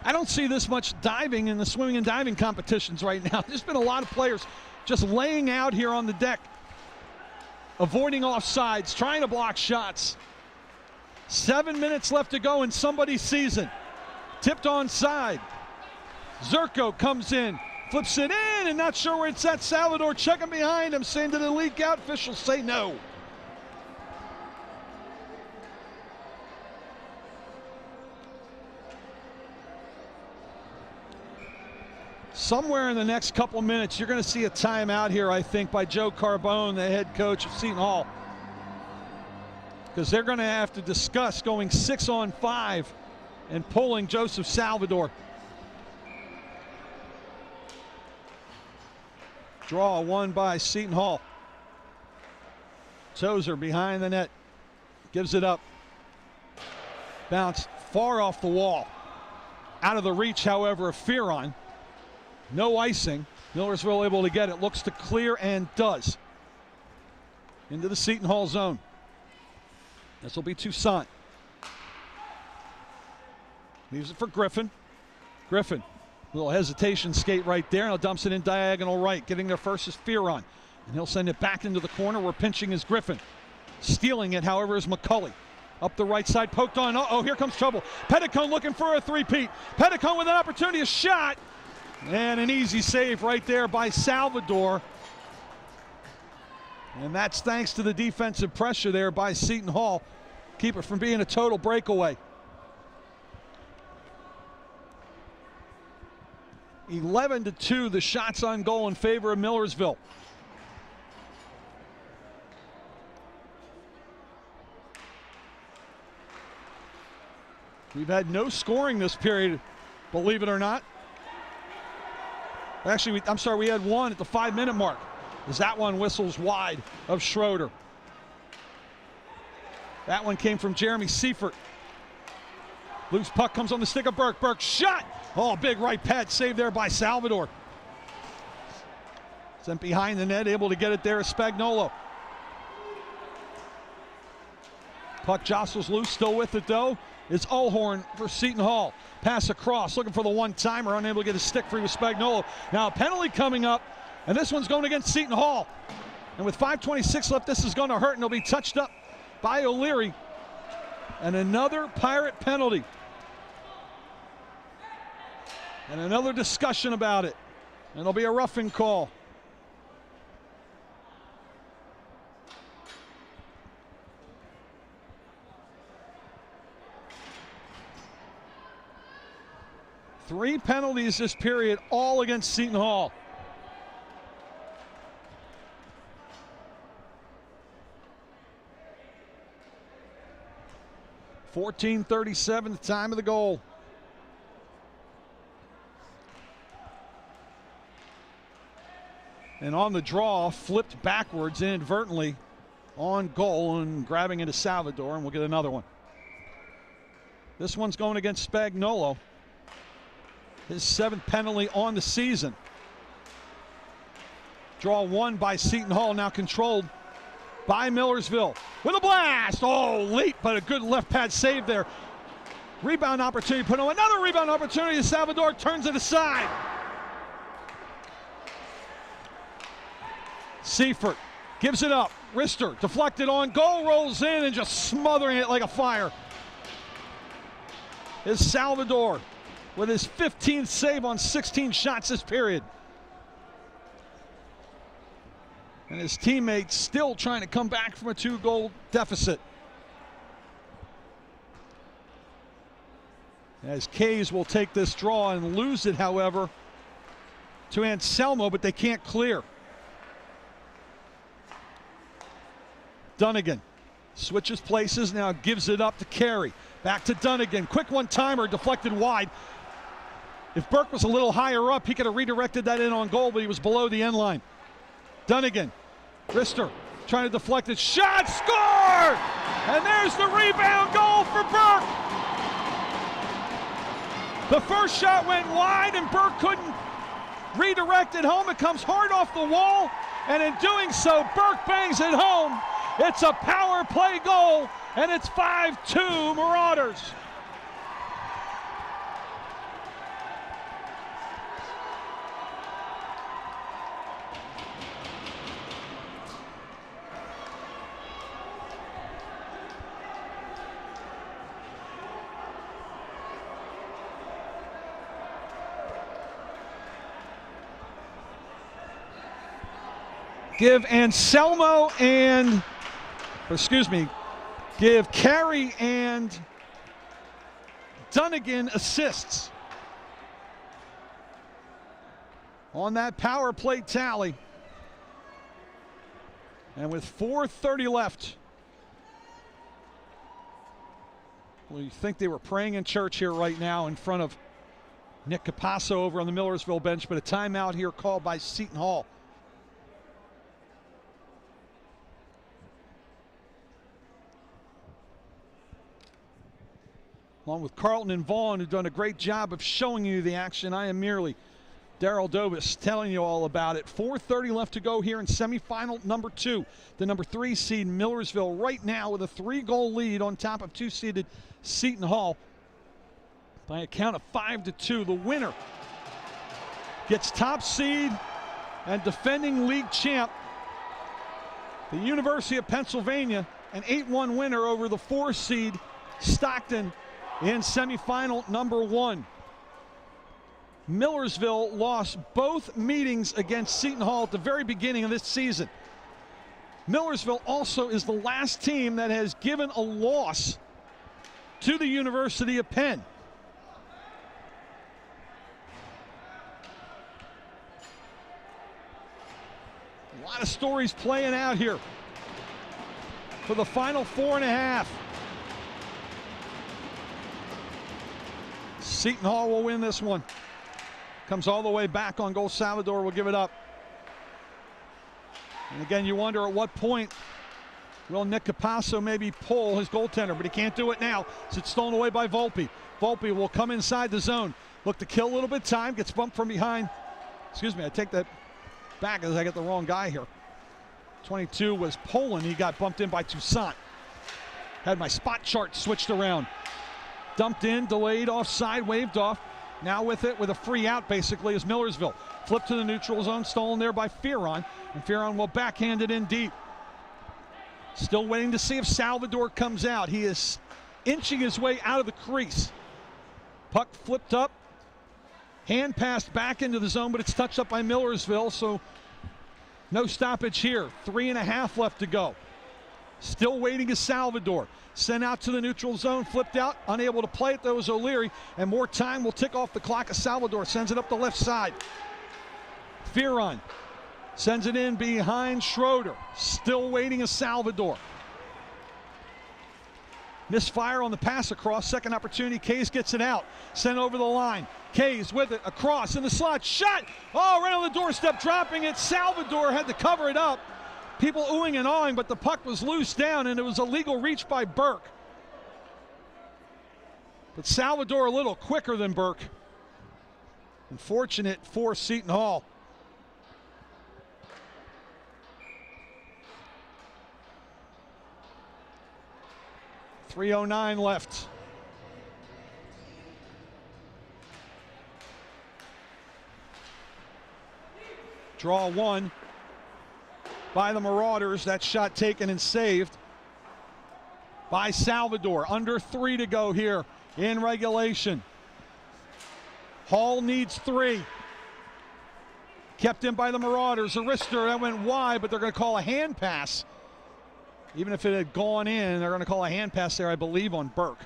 I don't see this much diving in the swimming and diving competitions right now. There's been a lot of players just laying out here on the deck, avoiding offsides, trying to block shots. 7 minutes left to go in somebody's season. Tipped onside. Zerko comes in, flips it in, and not sure where it's at. Salvador checking behind him, saying, did it leak out? Officials say no. Somewhere in the next couple minutes, you're going to see a timeout here, I think, by Joe Carbone, the head coach of Seton Hall. Because they're going to have to discuss going 6-on-5 and pulling Joseph Salvador. Draw won by Seton Hall. Tozer behind the net. Gives it up. Bounced far off the wall. Out of the reach, however, of Fearon. No icing. Millersville able to get it. Looks to clear and does. Into the Seton Hall zone. This will be Toussaint. Leaves it for Griffin. Griffin. Little hesitation skate right there. Now dumps it in diagonal right. Getting there first is Fearon. And he'll send it back into the corner where pinching is Griffin. Stealing it, however, is McCulley. Up the right side, poked on. Uh-oh, here comes trouble. Petticone looking for a three-peat. Petticone with an opportunity, a shot. And an easy save right there by Salvador. And that's thanks to the defensive pressure there by Seton Hall. Keep it from being a total breakaway. 11-2, the shots on goal in favor of Millersville. We've had no scoring this period believe it or not. Actually, I'm sorry, we had one at the 5-minute mark, as that one whistles wide of Schroeder. That one came from Jeremy Seifert. Loose puck comes on the stick of Burke. Burke shot. Oh, big right pad save there by Salvador. Sent behind the net, able to get it there is Spagnuolo. Puck jostles loose, still with it though. It's O'Horn for Seton Hall. Pass across, looking for the one-timer, unable to get a stick free with Spagnuolo. Now a penalty coming up, and this one's going against Seton Hall. And with 5:26 left, this is going to hurt, and it'll be touched up by O'Leary. And another Pirate penalty. And another discussion about it. And it'll be a roughing call. Three penalties this period, all against Seton Hall. .14:37, the time of the goal. And on the draw, flipped backwards inadvertently on goal and grabbing into Salvador, and we'll get another one. This one's going against Spagnuolo. His 7th penalty on the season. Draw won by Seton Hall, now controlled by Millersville. With a blast! Oh, late, but a good left pad save there. Rebound opportunity, put on another rebound opportunity. Salvador turns it aside. Seifert gives it up. Rister deflected on goal, rolls in and just smothering it like a fire. Is Salvador with his 15th save on 16 shots this period. And his teammates still trying to come back from a 2-goal deficit. As Kays will take this draw and lose it, however, to Anselmo, but they can't clear. Dunnigan switches places, now gives it up to Carey. Back to Dunnigan, quick one-timer, deflected wide. If Burke was a little higher up, he could have redirected that in on goal, but he was below the end line. Dunnigan, Rister trying to deflect it, shot, score! And there's the rebound goal for Burke. The first shot went wide and Burke couldn't redirect it home. It comes hard off the wall, and in doing so, Burke bangs it home. It's a power play goal, and it's 5-2 Marauders. Give Anselmo and, give Carey and Dunnigan assists on that power play tally. And with 4:30 left, well, you think they were praying in church here right now in front of Nick Capasso over on the Millersville bench, but a timeout here called by Seton Hall. Along with Carlton and Vaughn, who've done a great job of showing you the action. I am merely Daryl Dobis telling you all about it. 4:30 left to go here in semifinal number 2. The number 3 seed Millersville right now with a 3-goal lead on top of 2-seeded Seton Hall by a count of 5-2. The winner gets top seed and defending league champ, the University of Pennsylvania, an 8-1 winner over the 4-seed Stockton in semifinal number 1. Millersville lost both meetings against Seton Hall at the very beginning of this season. Millersville also is the last team that has given a loss to the University of Penn. A lot of stories playing out here for the final 4.5. Seton Hall will win this one. Comes all the way back on goal. Salvador will give it up. And again, you wonder at what point will Nick Capasso maybe pull his goaltender, but he can't do it now. So it's stolen away by Volpe. Volpe will come inside the zone. Look to kill a little bit of time. Gets bumped from behind. Excuse me, I take that back as I get the wrong guy here. 22 was Poland. He got bumped in by Toussaint. Had my spot chart switched around. Dumped in, delayed, offside, waved off. Now with it, with a free out basically, is Millersville. Flipped to the neutral zone, stolen there by Fearon. And Fearon will backhand it in deep. Still waiting to see if Salvador comes out. He is inching his way out of the crease. Puck flipped up. Hand passed back into the zone, but it's touched up by Millersville, so no stoppage here. 3.5 left to go. Still waiting is Salvador. Sent out to the neutral zone, flipped out, unable to play it though is O'Leary, and more time will tick off the clock as Salvador sends it up the left side. Fearon sends it in behind Schroeder. Still waiting is Salvador. Misfire on the pass across. Second opportunity. Kays gets it out. Sent over the line. Kays with it across in the slot. Shot! Oh, right on the doorstep, dropping it. Salvador had to cover it up. People oohing and awing, but the puck was loose down, and it was a legal reach by Burke. But Salvador a little quicker than Burke. Unfortunate for Seton Hall. .309 left. Draw one by the Marauders. That shot taken and saved by Salvador. Under 3 to go here in regulation. Hall needs 3. Kept in by the Marauders. Arister, that went wide, but they're going to call a hand pass. Even if it had gone in, they're going to call a hand pass there, I believe, on Burke.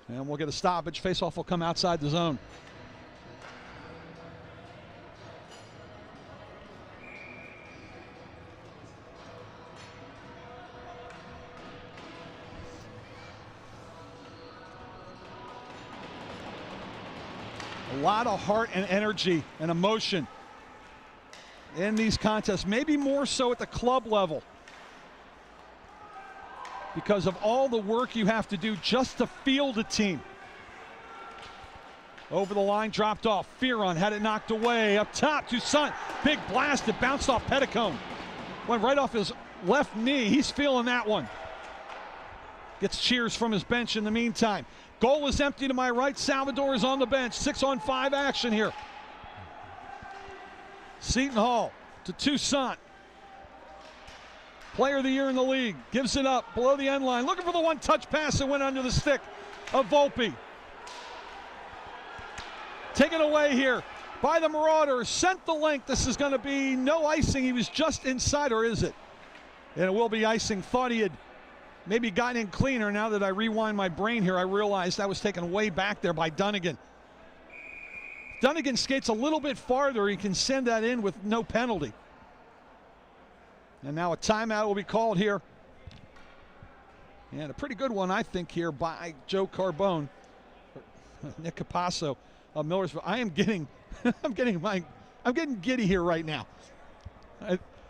And we'll get a stoppage. Faceoff will come outside the zone. A lot of heart and energy and emotion in these contests, maybe more so at the club level, because of all the work you have to do just to field a team. Over the line, dropped off. Fearon had it knocked away. Up top, Toussaint. Big blast. It bounced off Petticone. Went right off his left knee. He's feeling that one. Gets cheers from his bench in the meantime. Goal is empty to my right. Salvador is on the bench. 6-on-5 action here. Seton Hall to Toussaint. Player of the year in the league. Gives it up below the end line. Looking for the one-touch pass that went under the stick of Volpe. Taken away here by the Marauders. Sent the link. This is going to be no icing. He was just inside, or is it? And it will be icing. Thought he had maybe gotten in cleaner. Now that I rewind my brain here, I realized that was taken way back there by Dunnigan. Dunnigan skates a little bit farther. He can send that in with no penalty. And now a timeout will be called here. And a pretty good one, I think, here by Joe Carbone. Nick Capasso of Millersville. I am getting, I'm getting giddy here right now.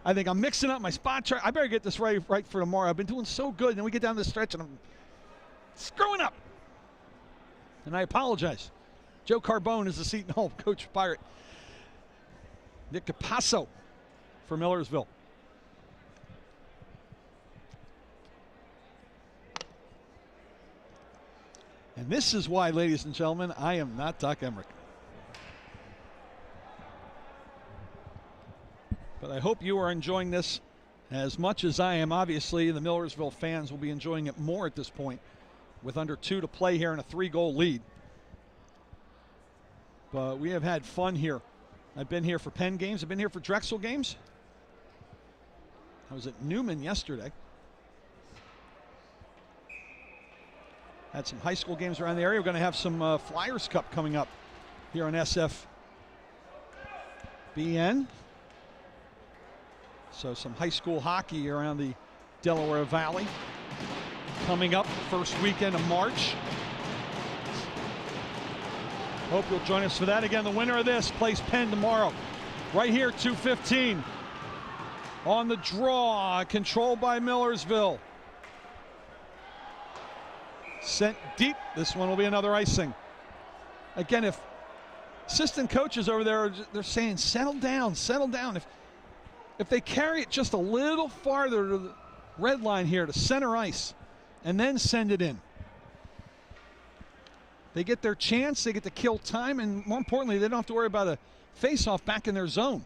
I think I'm mixing up my spot chart. I better get this right for tomorrow. I've been doing so good, and then we get down the stretch and I'm screwing up. And I apologize. Joe Carbone is the Seton Hall coach Pirate. Nick Capasso for Millersville. And this is why, ladies and gentlemen, I am not Doc Emmerich. But I hope you are enjoying this as much as I am. Obviously, the Millersville fans will be enjoying it more at this point with under 2 to play here and a 3-goal lead. But we have had fun here. I've been here for Penn games. I've been here for Drexel games. I was at Newman yesterday. Had some high school games around the area. We're going to have some Flyers Cup coming up here on SFBN. So some high school hockey around the Delaware Valley coming up first weekend of March. Hope you'll join us for that. Again, the winner of this plays Penn tomorrow. Right here, 2:15. On the draw, controlled by Millersville. Sent deep. This one will be another icing. Again, if assistant coaches over there, they're saying, settle down, settle down. If they carry it just a little farther to the red line here to center ice and then send it in, they get their chance, they get to kill time, and more importantly, they don't have to worry about a face-off back in their zone,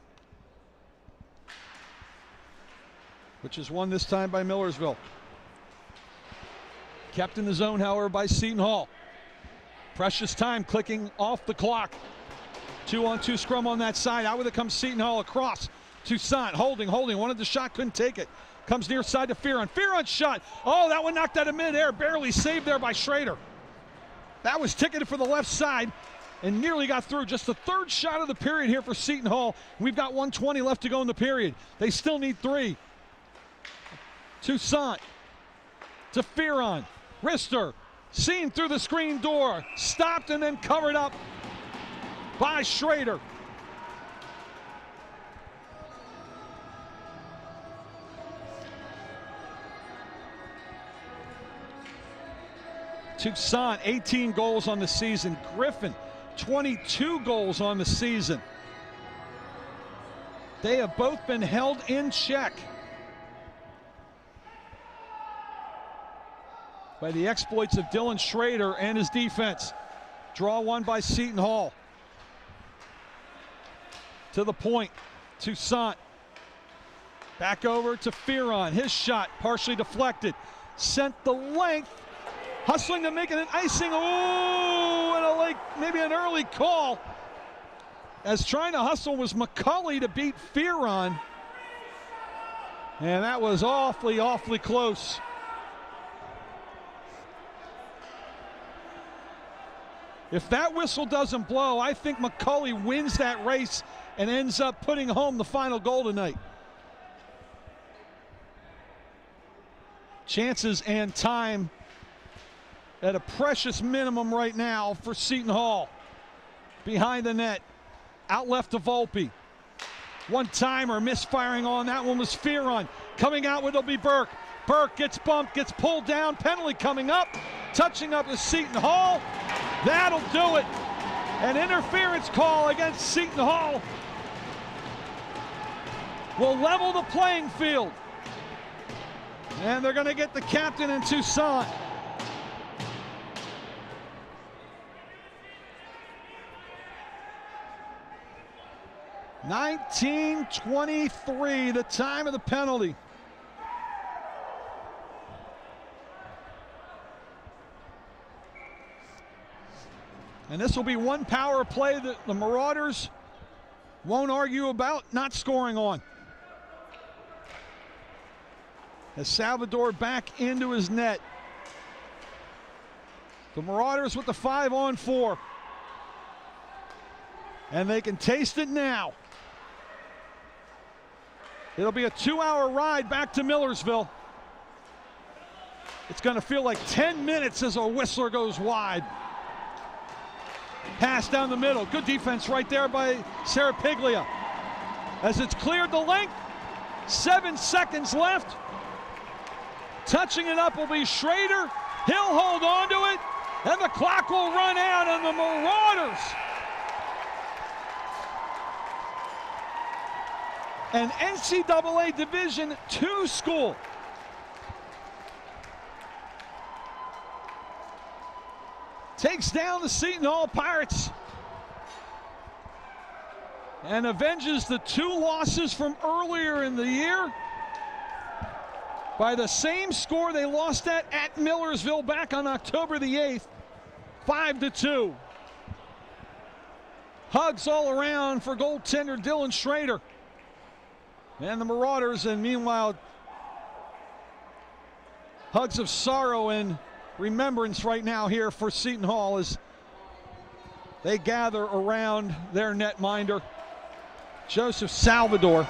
which is won this time by Millersville. Kept in the zone, however, by Seton Hall. Precious time clicking off the clock. 2-on-2 scrum on that side. Out with it comes Seton Hall across. Toussaint holding. Wanted the shot, couldn't take it. Comes near side to Fearon. Fearon's shot. Oh, that one knocked out of midair. Barely saved there by Schrader. That was ticketed for the left side and nearly got through. Just the third shot of the period here for Seton Hall. We've got 1:20 left to go in the period. They still need 3. Toussaint to Fearon. Rister seen through the screen door. Stopped and then covered up by Schrader. Toussaint, 18 goals on the season. Griffin, 22 goals on the season. They have both been held in check by the exploits of Dylan Schrader and his defense. Draw one by Seton Hall. To the point, Toussaint. Back over to Fearon. His shot partially deflected. Sent the length. Hustling to make it an icing. Oh, and maybe an early call. As trying to hustle was McCulley to beat Fearon. And that was awfully close. If that whistle doesn't blow, I think McCulley wins that race and ends up putting home the final goal tonight. Chances and time at a precious minimum right now for Seton Hall. Behind the net, out left to Volpe. One-timer, misfiring on that one was Fearon. Coming out with it'll be Burke. Burke gets bumped, gets pulled down, penalty coming up. Touching up is Seton Hall. That'll do it. An interference call against Seton Hall will level the playing field. And they're gonna get the captain and Toussaint. (19:23), the time of the penalty. And this will be one power play that the Marauders won't argue about not scoring on. As Salvador back into his net. The Marauders with the 5-on-4. And they can taste it now. It'll be a 2-hour ride back to Millersville. It's going to feel like 10 minutes as a whistler goes wide. Pass down the middle. Good defense right there by Serapiglia. As it's cleared the length. 7 seconds left. Touching it up will be Schrader. He'll hold on to it. And the clock will run out on the Marauders. An NCAA Division II school takes down the Seton Hall Pirates and avenges the 2 losses from earlier in the year by the same score they lost at Millersville back on October the 8th, 5-2. Hugs all around for goaltender Dylan Schrader. And the Marauders, and meanwhile, hugs of sorrow and remembrance right now here for Seton Hall as they gather around their netminder, Joseph Salvador.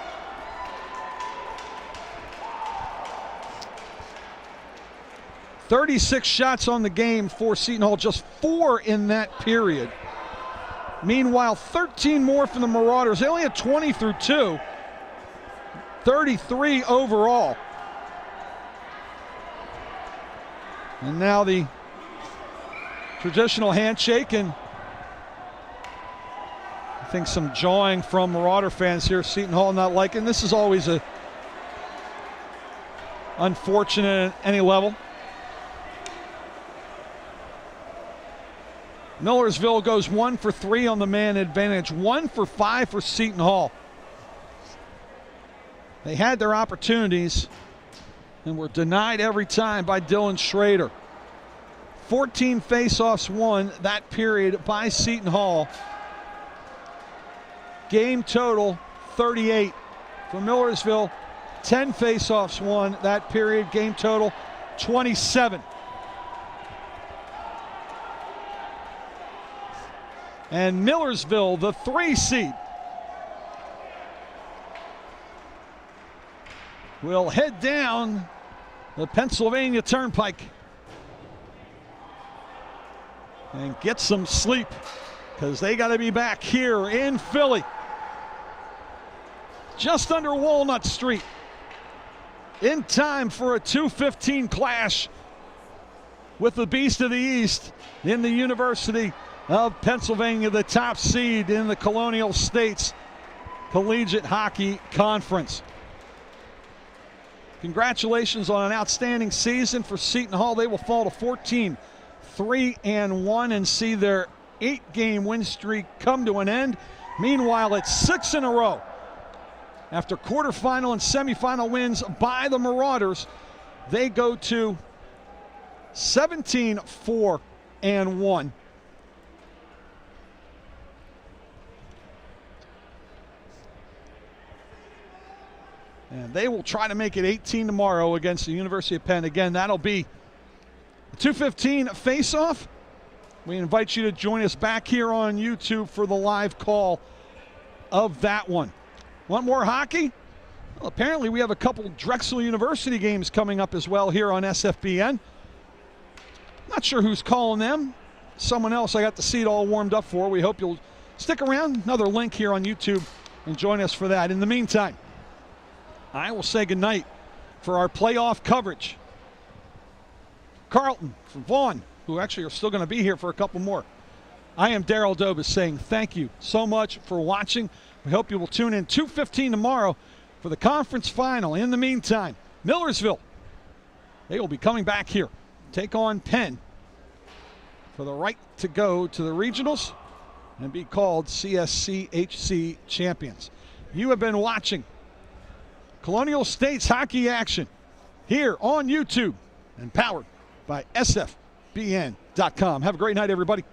.36 shots on the game for Seton Hall, just 4 in that period. Meanwhile, 13 more from the Marauders. They only had 20 through 2. 33 overall. And now the traditional handshake, and I think some jawing from Marauder fans here. Seton Hall not liking. This is always a unfortunate at any level. Millersville goes 1 for 3 on the man advantage, 1 for 5 for Seton Hall. They had their opportunities and were denied every time by Dylan Schrader. 14 faceoffs won that period by Seton Hall. Game total 38 for Millersville. 10 faceoffs won that period. Game total 27. And Millersville, the 3 seed, will head down the Pennsylvania Turnpike and get some sleep, because they got to be back here in Philly, just under Walnut Street, in time for a 2:15 clash with the Beast of the East in the University of Pennsylvania, the top seed in the Colonial States Collegiate Hockey Conference. Congratulations on an outstanding season for Seton Hall. They will fall to 14-3-1 and see their 8-game win streak come to an end. Meanwhile, it's 6 in a row after quarterfinal and semifinal wins by the Marauders. They go to 17-4-1. And they will try to make it 18 tomorrow against the University of Penn. Again, that'll be a 2:15 face-off. We invite you to join us back here on YouTube for the live call of that one. Want more hockey? Well, apparently we have a couple Drexel University games coming up as well here on SFBN. Not sure who's calling them. Someone else I got the seat all warmed up for. We hope you'll stick around. Another link here on YouTube and join us for that. In the meantime, I will say goodnight for our playoff coverage. Carlton, from Vaughn, who actually are still going to be here for a couple more. I am Daryl Dobis saying thank you so much for watching. We hope you will tune in 2:15 tomorrow for the conference final. In the meantime, Millersville, they will be coming back here, take on Penn for the right to go to the regionals and be called CSCHC champions. You have been watching Colonial States hockey action here on YouTube and powered by SFBN.com. Have a great night, everybody.